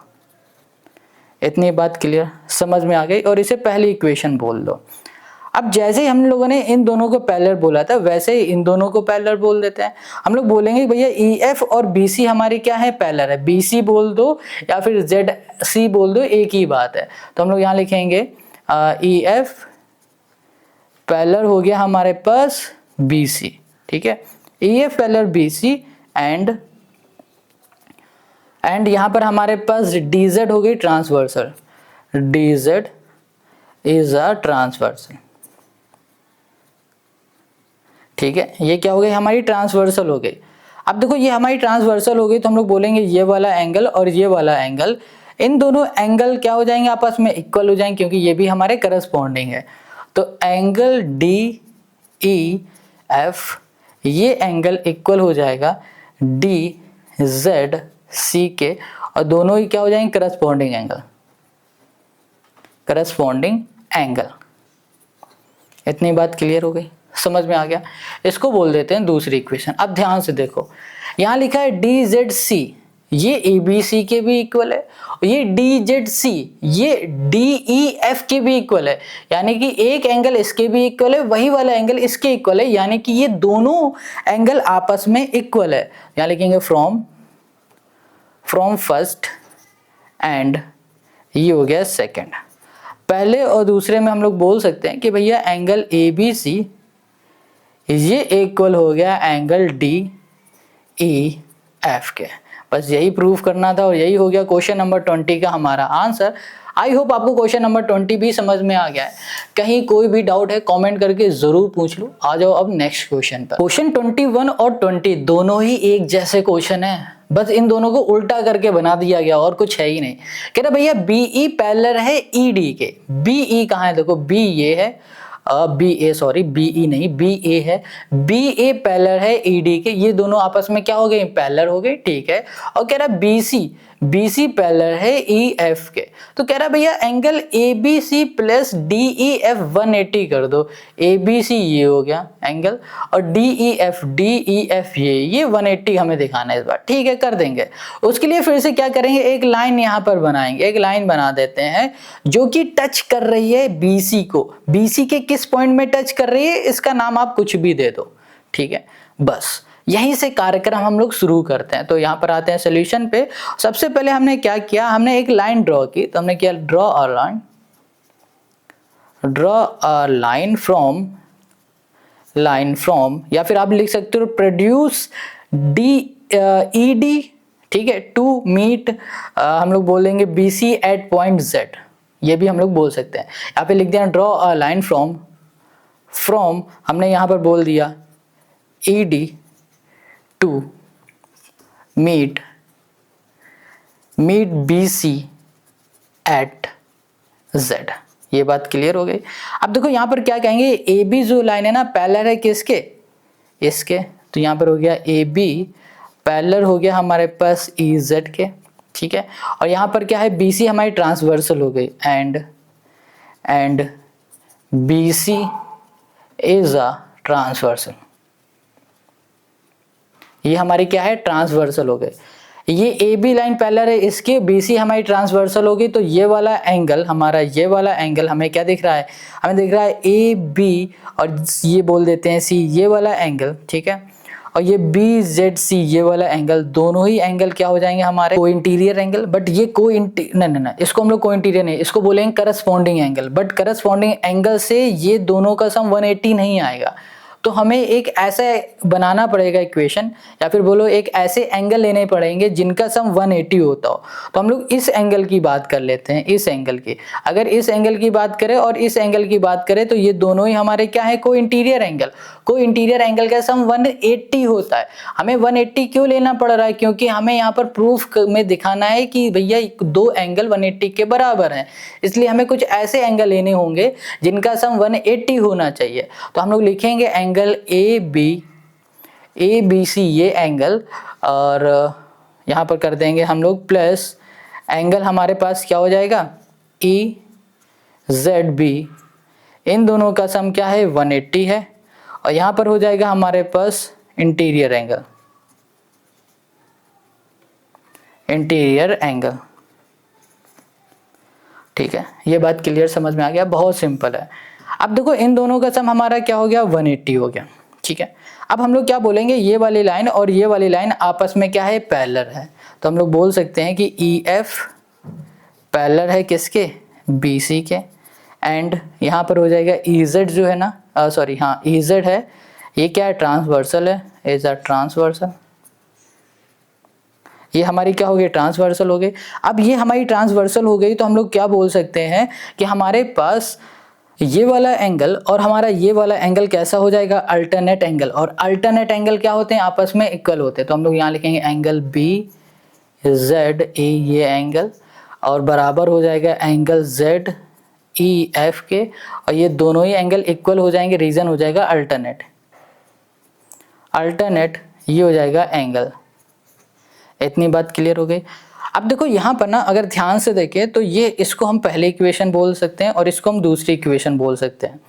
इतनी बात क्लियर समझ में आ गई, और इसे पहली इक्वेशन बोल दो। अब जैसे ही हम लोगों ने इन दोनों को पैरेलल बोला था वैसे ही इन दोनों को पैरेलल बोल देते हैं। हम लोग बोलेंगे भैया EF और BC हमारी क्या है, पैरेलल है। BC बोल दो या फिर ZC बोल दो, एक ही बात है। तो हम लोग यहाँ लिखेंगे EF पैरेलल हो गया हमारे पास BC, ठीक है। EF पैरेलल BC एंड यहाँ पर हमारे पास DZ हो गई transversal, DZ is a transversal, ठीक है। ये क्या हो गई, हमारी ट्रांसवर्सल हो गई। अब देखो ये हमारी ट्रांसवर्सल हो गई तो हम लोग बोलेंगे ये वाला एंगल और ये वाला एंगल, इन दोनों एंगल क्या हो जाएंगे, आपस में इक्वल हो जाएंगे क्योंकि ये भी हमारे करस्पॉन्डिंग है। तो एंगल DEF ये एंगल इक्वल हो जाएगा DZC के, और दोनों ही क्या हो जाएंगे, करस्पॉन्डिंग एंगल, करस्पॉन्डिंग एंगल। इतनी बात क्लियर हो गई, समझ में आ गया। इसको बोल देते हैं दूसरी इक्वेशन। अब ध्यान से देखो यहाँ लिखा है DZC ये ABC के भी इक्वल है, ये DZC ये DEF के भी इक्वल है, यानी कि एक एंगल इसके भी इक्वल है, वही वाला एंगल इसके इक्वल है, यानी कि ये दोनों एंगल आपस में इक्वल है। यहाँ लिखेंगे फ्रॉम फर्स्ट एंड ये हो गया सेकंड। पहले और दूसरे में हम लोग बोल सकते हैं कि भैया एंगल ABC ये इक्वल हो गया एंगल DEF के। बस यही प्रूफ करना था और यही हो गया क्वेश्चन नंबर 20 का हमारा आंसर। आई होप आपको क्वेश्चन नंबर 20 भी समझ में आ गया है। कहीं कोई भी डाउट है कमेंट करके जरूर पूछ लो। आ जाओ अब नेक्स्ट क्वेश्चन पर। क्वेश्चन 21 और 20 दोनों ही एक जैसे क्वेश्चन है, बस इन दोनों को उल्टा करके बना दिया गया और कुछ है ही नहीं। कह रहा भैया BE पैरेलल है ED के। BE कहाँ है, देखो B ये है, BA सॉरी BE नहीं BA है, BA पैरेलल है ED के। ये दोनों आपस में क्या हो गए, पैरेलल हो गए, ठीक है। और कह रहा BC पैरेलल है EF के। तो कह रहा भैया एंगल ABC प्लस DEF 180 कर दो। ABC ये हो गया एंगल और DEF ये 180 हमें दिखाना है इस बार, ठीक है, कर देंगे। उसके लिए फिर से क्या करेंगे, एक लाइन यहाँ पर बनाएंगे, एक लाइन बना देते हैं जो कि टच कर रही है BC को। BC के किस पॉइंट में टच कर रही है, इसका नाम आप कुछ भी दे दो, ठीक है। बस यहीं से कार्यक्रम हम लोग शुरू करते हैं। तो यहाँ पर आते हैं सोल्यूशन पे। सबसे पहले हमने क्या किया, हमने एक लाइन ड्रॉ की। तो हमने किया ड्रॉ अ लाइन फ्रॉम या फिर आप लिख सकते हो प्रोड्यूस ED, ठीक है, टू मीट हम लोग बोलेंगे BC एट पॉइंट Z, ये भी हम लोग बोल सकते हैं। यहाँ पे लिख दिया ड्रॉ अ लाइन फ्रॉम हमने यहाँ पर बोल दिया ED to meet BC at z। ये बात क्लियर हो गई। अब देखो यहाँ पर क्या कहेंगे, ए बी जो लाइन है ना पैरेलल है किसके, इसके, तो यहाँ पर हो गया ए बी पैरेलल हो गया हमारे पास ई जेड के, ठीक है। और यहाँ पर क्या है, बी सी हमारी ट्रांसवर्सल हो गई, and B C is a transversal. ये हमारी क्या है, ट्रांसवर्सल हो गए। ये ए बी लाइन पैरेलल है इसके, बी सी हमारी ट्रांसवर्सल होगी, तो ये वाला एंगल हमारा, ये वाला एंगल हमें क्या दिख रहा है, हमें दिख रहा है ए बी और ये बोल देते हैं सी, ये वाला एंगल, ठीक है। और ये बी जेड सी ये वाला एंगल, दोनों ही एंगल क्या हो जाएंगे हमारे को इंटीरियर एंगल। बट ये नहीं, इसको हम लोग को इंटीरियर नहीं, इसको बोलेंगे corresponding angle. But corresponding angle से ये दोनों का सम 180 नहीं आएगा, तो हमें एक ऐसा बनाना पड़ेगा इक्वेशन, या फिर बोलो एक ऐसे एंगल लेने पड़ेंगे जिनका सम 180 होता हो। तो हम लोग इस एंगल की बात कर लेते हैं, इस एंगल की। अगर इस एंगल की बात करें और इस एंगल की बात करें तो ये दोनों ही हमारे क्या है, को इंटीरियर एंगल। को इंटीरियर एंगल का सम 180 होता है। हमें 180 क्यों लेना पड़ रहा है, क्योंकि हमें यहाँ पर प्रूफ में दिखाना है कि भैया दो एंगल 180 के बराबर हैं, इसलिए हमें कुछ ऐसे एंगल लेने होंगे जिनका सम 180 होना चाहिए। तो हम लोग लिखेंगे एंगल ए बी सी ये एंगल, और यहाँ पर कर देंगे हम लोग प्लस एंगल हमारे पास क्या हो जाएगा, ई जेड बी, इन दोनों का सम क्या है 180 है। और यहाँ पर हो जाएगा हमारे पास इंटीरियर एंगल, ठीक है। ये बात क्लियर समझ में आ गया, बहुत सिंपल है। अब देखो इन दोनों का सम हमारा क्या हो गया, 180 हो गया, ठीक है। अब हम लोग क्या बोलेंगे, ये वाली लाइन और ये वाली लाइन आपस में क्या है, पैरेलल है। तो हम लोग बोल सकते हैं कि ई एफ पैरेलल है किसके, बी सी के, एंड यहाँ पर हो जाएगा ई जेड जो है ना, सॉरी हाँ ई जेड है, ये क्या है, ट्रांसवर्सल है, इज अ ट्रांसवर्सल। ये हमारी क्या हो गई, ट्रांसवर्सल हो गई। अब ये हमारी ट्रांसवर्सल हो गई तो हम लोग क्या बोल सकते हैं कि हमारे पास ये वाला एंगल और हमारा ये वाला एंगल कैसा हो जाएगा, अल्टरनेट एंगल। और अल्टरनेट एंगल क्या होते हैं, आपस में इक्वल होते हैं। तो हम लोग यहाँ लिखेंगे एंगल बी जेड ए ये एंगल, और बराबर हो जाएगा एंगल जेड ई एफ के, और ये दोनों ही एंगल इक्वल हो जाएंगे, रीजन हो जाएगा अल्टरनेट, ये हो जाएगा एंगल। इतनी बात क्लियर हो गई। अब देखो यहाँ पर ना अगर ध्यान से देखें तो ये, इसको हम पहले इक्वेशन बोल सकते हैं और इसको हम दूसरी इक्वेशन बोल सकते हैं।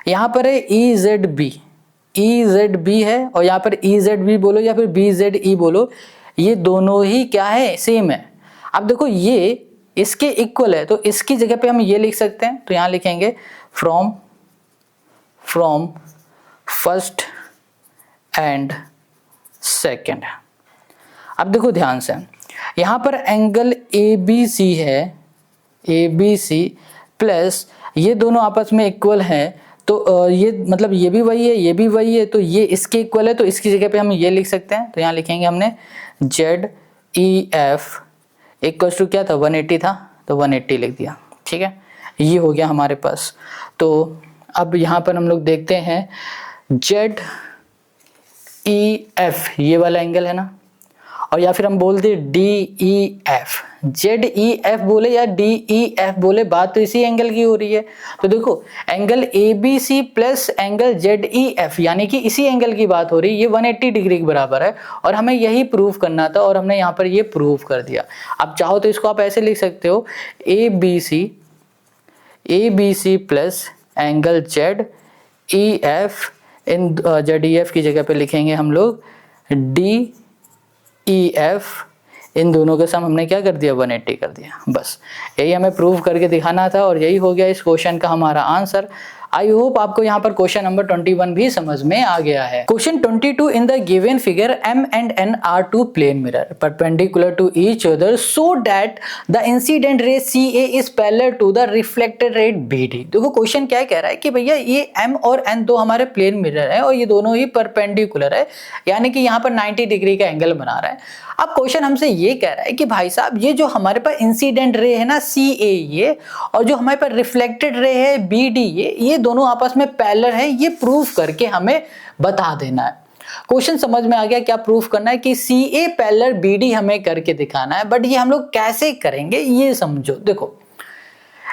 यहाँ पर है ई जेड बी है, और यहाँ पर ई जेड बी बोलो या फिर बी जेड ई बोलो, ये दोनों ही क्या है, सेम है। अब देखो ये इसके इक्वल है, तो इसकी जगह पे हम ये लिख सकते हैं। तो यहाँ लिखेंगे फ्रॉम फर्स्ट एंड सेकेंड। अब देखो ध्यान से, यहाँ पर एंगल ए बी सी है, ए बी सी प्लस ये दोनों आपस में इक्वल हैं, तो ये मतलब ये भी वही है, ये भी वही है, तो ये इसके इक्वल है, तो इसकी जगह पे हम ये लिख सकते हैं। तो यहाँ लिखेंगे हमने Z E F equal to क्या था, 180 था, तो 180 लिख दिया, ठीक है। ये हो गया हमारे पास। तो अब यहाँ पर हम लोग देखते हैं जेड ई एफ ये वाला एंगल है ना, और या फिर हम बोलते D E F, Z E F बोले या डी ई एफ बोले, बात तो इसी एंगल की हो रही है। तो देखो angle A B C plus angle Z E F, यानी कि इसी एंगल की बात हो रही है, ये 180 डिग्री के बराबर है, और हमें यही प्रूफ करना था, और हमने यहाँ पर ये प्रूफ कर दिया। अब चाहो तो इसको आप ऐसे लिख सकते हो, A B C plus angle Z E F, इन जेड ई एफ की जगह पे लिखेंगे हम लोग डी ई एफ, इन दोनों के सम हमने क्या कर दिया, 180 कर दिया। बस यही हमें प्रूव करके दिखाना था, और यही हो गया इस क्वेश्चन का हमारा आंसर। आई होप आपको यहाँ पर क्वेश्चन नंबर 21 भी समझ में आ गया है। Question 22, in the given figure m and n are two plane mirror perpendicular to each other so that the incident ray CA is parallel to the reflected ray BD। देखो question क्या कह रहा है कि भैया ये m और n दो हमारे प्लेन मिरर है, और ये दोनों ही परपेंडिकुलर है, यानी कि यहाँ पर 90 डिग्री का एंगल बना रहा है। अब क्वेश्चन हमसे ये कह रहा है कि भाई साहब ये जो हमारे पास इंसिडेंट रे है ना CA ये, और जो हमारे पास रिफ्लेक्टेड रे है BD ये दोनों आपस में पैरेलल है, ये प्रूफ करके हमें बता देना है। क्वेश्चन समझ में आ गया क्या प्रूफ करना है कि CA पैरेलल BD हमें करके दिखाना है। बट ये हम लोग कैसे करेंगे ये समझो। देखो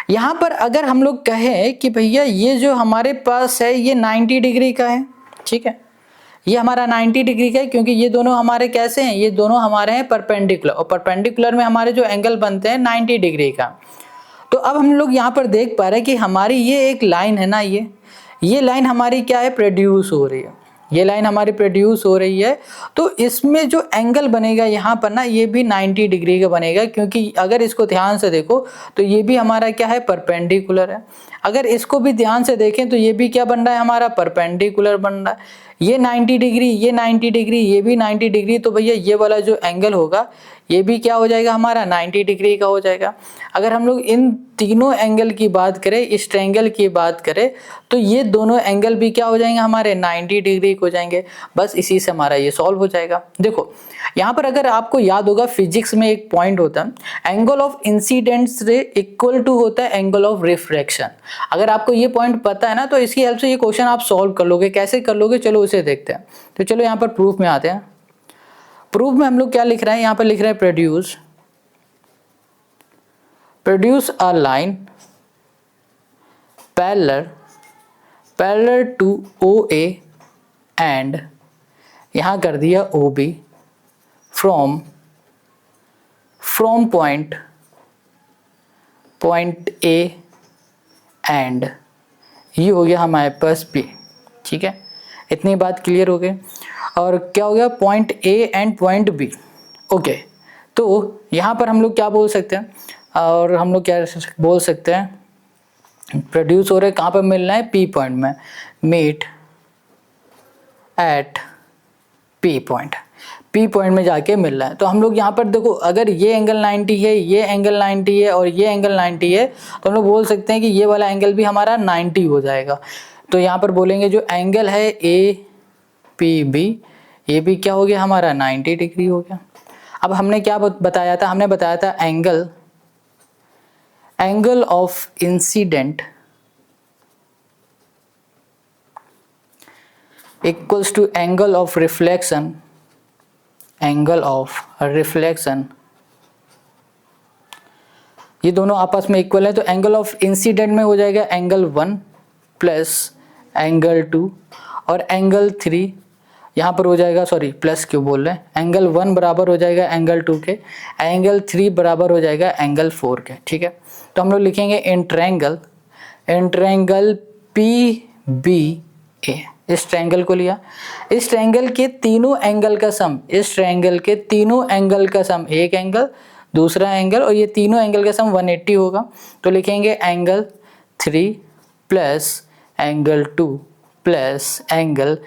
यहाँ पर अगर हम लोग कहें कि भैया ये जो हमारे पास है ये 90 डिग्री का है, ठीक है, ये हमारा 90 डिग्री का है क्योंकि ये दोनों हमारे कैसे हैं, ये दोनों हमारे हैं परपेंडिकुलर, और परपेंडिकुलर में हमारे जो एंगल बनते हैं 90 डिग्री का। तो अब हम लोग यहाँ पर देख पा रहे हैं कि हमारी ये एक लाइन है ना, ये लाइन हमारी क्या है, प्रोड्यूस हो रही है, ये लाइन हमारी प्रोड्यूस हो रही है। तो इसमें जो एंगल बनेगा यहाँ पर ना, ये भी 90 डिग्री का बनेगा, क्योंकि अगर इसको ध्यान से देखो तो ये भी हमारा क्या है, परपेंडिकुलर है। अगर इसको भी ध्यान से देखें तो ये भी क्या बन रहा है, हमारा परपेंडिकुलर बन रहा है। ये 90 डिग्री, ये 90 डिग्री, ये भी 90 डिग्री, तो भैया ये वाला जो एंगल होगा ये भी क्या हो जाएगा, हमारा 90 डिग्री का हो जाएगा। अगर हम लोग इन तीनों एंगल की बात करें, इस ट्रायंगल की बात करें, तो ये दोनों एंगल भी क्या हो जाएंगे, हमारे 90 डिग्री हो जाएंगे। बस इसी से हमारा ये सॉल्व हो जाएगा। देखो यहाँ पर अगर आपको याद होगा, फिजिक्स में एक पॉइंट होता है, angle of incidence ray equal to होता है एंगल ऑफ रिफ्रैक्शन। अगर आपको ये पॉइंट पता है ना, तो इसकी हेल्प से ये क्वेश्चन आप सॉल्व कर लोगे। कैसे कर लोगे, चलो उसे देखते हैं। तो चलो यहाँ पर प्रूफ में आते हैं। प्रूफ में हम लोग क्या लिख रहे हैं, यहाँ पर लिख रहे हैं produce a line parallel to OA and यहाँ कर दिया OB from point A and ये हो गया हमारे पास B। ठीक है, इतनी बात क्लियर हो गई। और क्या हो गया, point A and point B। Okay, तो यहाँ पर हम लोग क्या बोल सकते हैं, और हम लोग क्या बोल सकते हैं, प्रोड्यूस हो रहे कहाँ पर मिलना है, P पॉइंट में, मीट एट P पॉइंट में जाके मिल रहा है। तो हम लोग यहाँ पर देखो, अगर ये एंगल 90 है, ये एंगल 90 है और ये एंगल 90 है, तो हम लोग बोल सकते हैं कि ये वाला एंगल भी हमारा 90 हो जाएगा। तो यहाँ पर बोलेंगे जो एंगल है APB, ये भी क्या हो गया, हमारा 90 डिग्री हो गया। अब हमने क्या बताया था, हमने बताया था angle of incident equals to angle of reflection, ये दोनों आपस में इक्वल है। तो एंगल ऑफ इंसिडेंट में हो जाएगा एंगल 1 प्लस एंगल 2, और एंगल 3 यहाँ पर हो जाएगा, सॉरी प्लस क्यों बोल रहे हैं, एंगल 1 बराबर हो जाएगा एंगल 2 के, एंगल 3 बराबर हो जाएगा एंगल 4 के। ठीक है, तो हम लोग लिखेंगे इन ट्रायंगल PBA। इस ट्रायंगल को लिया, इस ट्रायंगल के तीनों एंगल का सम, एक एंगल, दूसरा एंगल, और ये तीनों एंगल का सम 180 होगा। तो लिखेंगे angle 3 plus angle 2 plus angle,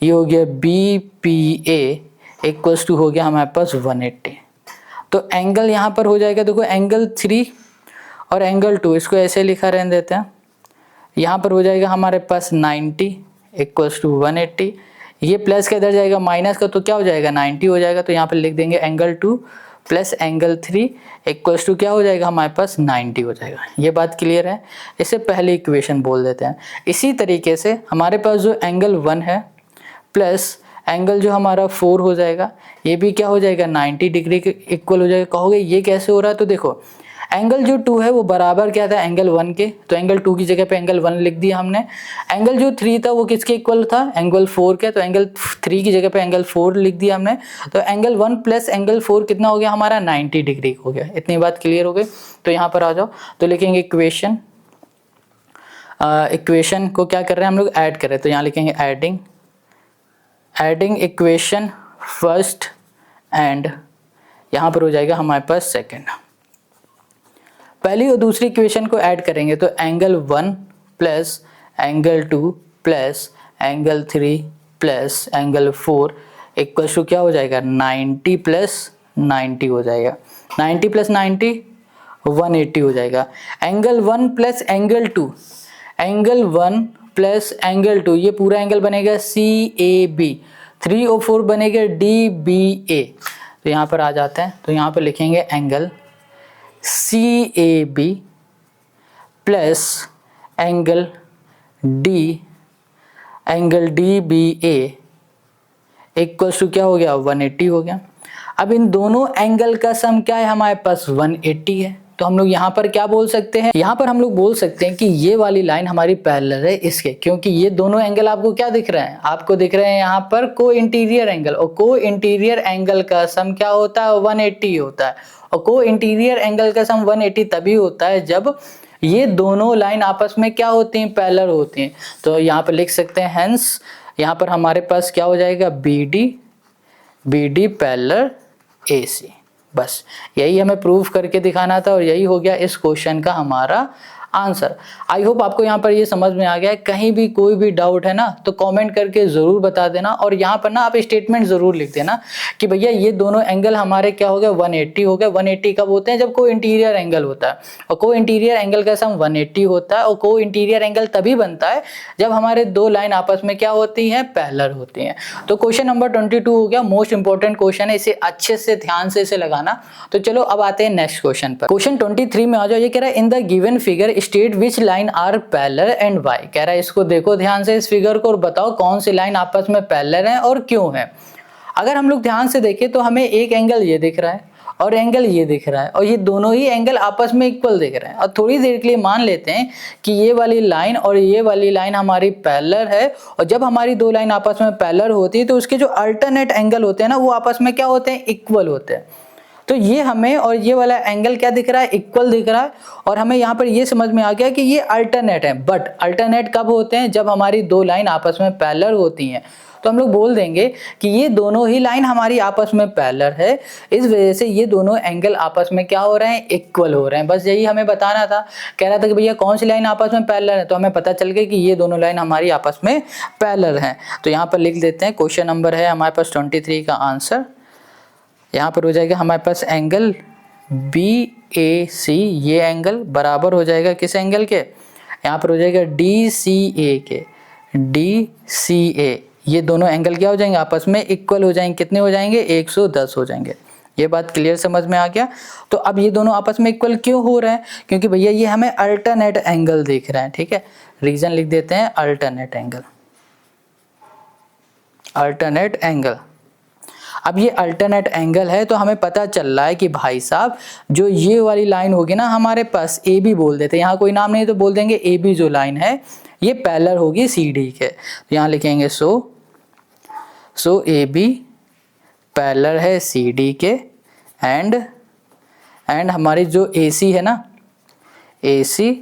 ये हो गया BPA इक्वल्स टू हो गया हमारे पास 180। तो एंगल यहाँ पर हो जाएगा, देखो एंगल 3 और एंगल 2, इसको ऐसे लिखा रहने देते हैं। यहाँ पर हो जाएगा हमारे पास 90 इक्वल्स टू 180, ये प्लस का इधर जाएगा माइनस का, तो क्या हो जाएगा, 90 हो जाएगा। तो यहाँ पर लिख देंगे angle 2 plus angle 3 equals to क्या हो जाएगा, हमारे पास 90 हो जाएगा। ये बात क्लियर है, इसे पहली इक्वेशन बोल देते हैं। इसी तरीके से हमारे पास जो एंगल 1 है प्लस एंगल जो हमारा 4 हो जाएगा, ये भी क्या हो जाएगा, 90 डिग्री के इक्वल हो जाएगा। कहोगे ये कैसे हो रहा है, तो देखो एंगल जो 2 है वो बराबर क्या था, एंगल 1 के, तो एंगल 2 की जगह पे एंगल 1 लिख दिया हमने। एंगल जो 3 था वो किसके इक्वल था, एंगल 4 के, तो एंगल 3 की जगह पे एंगल 4 लिख दिया हमने। तो एंगल 1 प्लस एंगल 4 कितना हो गया, हमारा 90 डिग्री हो गया। इतनी बात क्लियर हो गई। तो यहाँ पर आ जाओ, तो लिखेंगे इक्वेशन को क्या कर रहे हैं हम लोग, ऐड कर रहे हैं। तो यहाँ लिखेंगे एडिंग इक्वेशन फर्स्ट एंड यहाँ पर हो जाएगा हमारे पास सेकेंड। पहली और दूसरी इक्वेशन को ऐड करेंगे तो angle 1 plus angle 2 plus angle 3 plus angle 4 equal to क्या हो जाएगा, 90 प्लस 90 हो जाएगा। 90 प्लस 90 180 हो जाएगा। Angle 1 plus angle 2, angle 1 plus angle 2, ये पूरा एंगल बनेगा CAB, 3 और 4 बनेगा DBA। तो यहाँ पर आ जाते हैं, तो यहाँ पर लिखेंगे angle CAB plus angle DBA equals to क्या हो गया, 180 हो गया। अब इन दोनों एंगल का सम क्या है हमारे पास, 180 है। तो हम लोग यहाँ पर क्या बोल सकते हैं, यहाँ पर हम लोग बोल सकते हैं कि ये वाली लाइन हमारी पैरेलल है इसके, क्योंकि ये दोनों एंगल आपको क्या दिख रहे हैं, आपको दिख रहे हैं यहाँ पर को इंटीरियर एंगल, और को इंटीरियर एंगल का सम क्या होता है 180 होता है, और को इंटीरियर एंगल का सम 180 तभी होता है जब ये दोनों लाइन आपस में क्या होती हैं, पैरेलल होती हैं। तो यहाँ पर लिख सकते हैं हेंस यहाँ पर हमारे पास क्या हो जाएगा बी डी पैरेलल AC। बस यही हमें प्रूफ करके दिखाना था और यही हो गया इस क्वेश्चन का हमारा आंसर। आई होप आपको यहाँ पर ये समझ में आ गया है। कहीं भी कोई भी डाउट है ना तो कमेंट करके ज़रूर बता देना, और यहाँ पर ना आप स्टेटमेंट ज़रूर लिख देना कि भैया ये दोनों एंगल हमारे क्या हो गए 180 हो गए। 180 कब होते हैं, जब को इंटीरियर एंगल होता है, और को इंटीरियर एंगल का सम 180 होता है, और को इंटीरियर एंगल तभी बनता है जब हमारे दो लाइन आपस में क्या होती हैं, पैरेलल होती हैं। तो क्वेश्चन नंबर 22 हो गया, मोस्ट इंपॉर्टेंट क्वेश्चन है, इसे अच्छे से ध्यान से इसे लगाना। तो चलो अब आते हैं नेक्स्ट क्वेश्चन पर। क्वेश्चन 23 में आ जाओ। ये कह रहा है in the given figure state which line are parallel and why. कह रहा है इसको देखो ध्यान से इस फिगर को और बताओ कौन सी लाइन आपस में पैरेलल है और क्यों है। अगर हम लोग ध्यान से देखें तो हमें एक एंगल ये दिख रहा है और एंगल ये दिख रहा है, और ये दोनों ही एंगल आपस में इक्वल दिख रहे हैं। और थोड़ी देर के लिए मान लेते हैं कि ये वाली लाइन और ये वाली लाइन हमारी पैरेलल है, और जब हमारी दो लाइन आपस में पैरेलल होती है तो उसके जो अल्टरनेट एंगल होते हैं ना वो आपस में क्या होते हैं, इक्वल होते हैं। तो ये हमें और ये वाला एंगल क्या दिख रहा है, इक्वल दिख रहा है, और हमें यहाँ पर ये समझ में आ गया कि ये अल्टरनेट है। बट अल्टरनेट कब होते हैं, जब हमारी दो लाइन आपस में पैरेलल होती हैं। तो हम लोग बोल देंगे कि ये दोनों ही लाइन हमारी आपस में पैरेलल है, इस वजह से ये दोनों एंगल आपस में क्या हो रहे हैं, इक्वल हो रहे हैं। बस यही हमें बताना था। कह रहा था कि भैया कौन सी लाइन आपस में पैरेलल है, तो हमें पता चल गया कि ये दोनों लाइन हमारी आपस में पैरेलल हैं। तो यहाँ पर लिख देते हैं, क्वेश्चन नंबर है हमारे पास 23 का आंसर यहाँ पर हो जाएगा हमारे पास एंगल BAC, ये एंगल बराबर हो जाएगा किस एंगल के, यहाँ पर हो जाएगा DCA के। DCA ये दोनों एंगल क्या हो जाएंगे, आपस में इक्वल हो जाएंगे। कितने हो जाएंगे, 110 हो जाएंगे। ये बात क्लियर समझ में आ गया। तो अब ये दोनों आपस में इक्वल क्यों हो रहे हैं, क्योंकि भैया ये हमें अल्टरनेट एंगल दिख रहे हैं। ठीक है, रीजन लिख देते हैं अल्टरनेट एंगल। अल्टरनेट एंगल, अब ये अल्टरनेट एंगल है तो हमें पता चल रहा है कि भाई साहब जो ये वाली लाइन होगी ना हमारे पास, AB बोल देते हैं, यहाँ कोई नाम नहीं तो बोल देंगे AB जो लाइन है ये पैरेलल होगी CD के। तो यहाँ लिखेंगे सो AB पैरेलल है CD के, एंड हमारी जो AC है ना, AC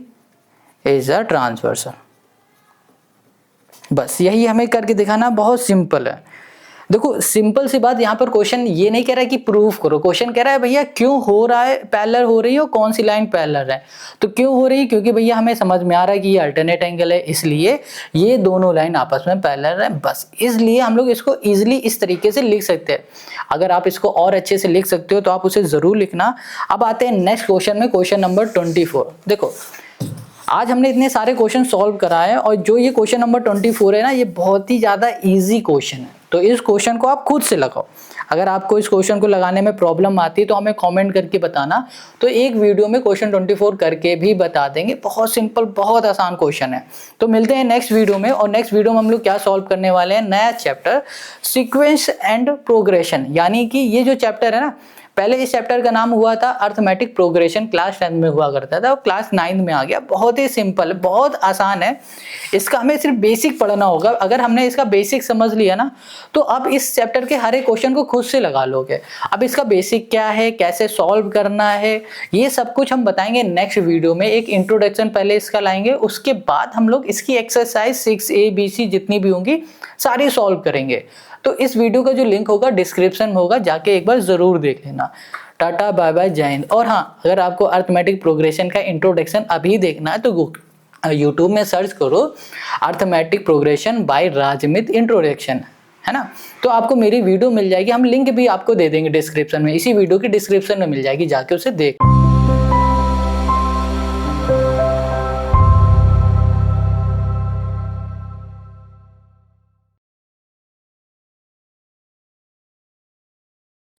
इज अ ट्रांसवर्सल। बस यही हमें करके दिखाना, बहुत सिंपल है। देखो सिंपल सी बात, यहाँ पर क्वेश्चन ये नहीं कह रहा है कि प्रूफ करो, क्वेश्चन कह रहा है भैया क्यों हो रहा है, पैरेलल हो रही है, कौन सी लाइन पैरेलल है। तो क्यों हो रही है, क्योंकि भैया हमें समझ में आ रहा है कि ये अल्टरनेट एंगल है, इसलिए ये दोनों लाइन आपस में पैरेलल है। बस इसलिए हम लोग इसको इजीली इस तरीके से लिख सकते हैं। अगर आप इसको और अच्छे से लिख सकते हो तो आप उसे जरूर लिखना। अब आते हैं नेक्स्ट क्वेश्चन में, क्वेश्चन नंबर 24। देखो आज हमने इतने सारे क्वेश्चन सॉल्व कराए हैं, और जो ये क्वेश्चन नंबर 24 है ना, ये बहुत ही ज़्यादा इजी क्वेश्चन है। तो इस क्वेश्चन को आप खुद से लगाओ। अगर आपको इस क्वेश्चन को लगाने में प्रॉब्लम आती है तो हमें कमेंट करके बताना, तो एक वीडियो में क्वेश्चन 24 करके भी बता देंगे। बहुत सिंपल, बहुत आसान क्वेश्चन है। तो मिलते हैं नेक्स्ट वीडियो में, और नेक्स्ट वीडियो में हम लोग क्या सॉल्व करने वाले हैं, नया चैप्टर सीक्वेंस एंड प्रोग्रेशन। यानी कि ये जो चैप्टर है ना, पहले इस चैप्टर का नाम हुआ था अर्थमेटिक प्रोग्रेशन, क्लास 10 में हुआ करता था, और क्लास 9 में आ गया। बहुत ही सिंपल है, बहुत आसान है। इसका हमें सिर्फ बेसिक पढ़ना होगा। अगर हमने इसका बेसिक समझ लिया ना, तो अब इस चैप्टर के हर एक क्वेश्चन को खुद से लगा लोगे। अब इसका बेसिक क्या है, कैसे सॉल्व करना है, ये सब कुछ हम बताएंगे नेक्स्ट वीडियो में। एक इंट्रोडक्शन पहले इसका लाएंगे, उसके बाद हम लोग इसकी एक्सरसाइज 6A B C जितनी भी होंगी सारी सॉल्व करेंगे। तो इस वीडियो का जो लिंक होगा डिस्क्रिप्शन में होगा, जाके एक बार जरूर देख लेना। टाटा बाय बाय, जय हिंद। और हाँ, अगर आपको अर्थमेटिक प्रोग्रेशन का इंट्रोडक्शन अभी देखना है तो यूट्यूब में सर्च करो अर्थमेटिक प्रोग्रेशन बाय राजमित इंट्रोडक्शन, है ना। तो आपको मेरी वीडियो मिल जाएगी, हम लिंक भी आपको दे देंगे डिस्क्रिप्शन में, इसी वीडियो की डिस्क्रिप्शन में मिल जाएगी, जाके उसे देख।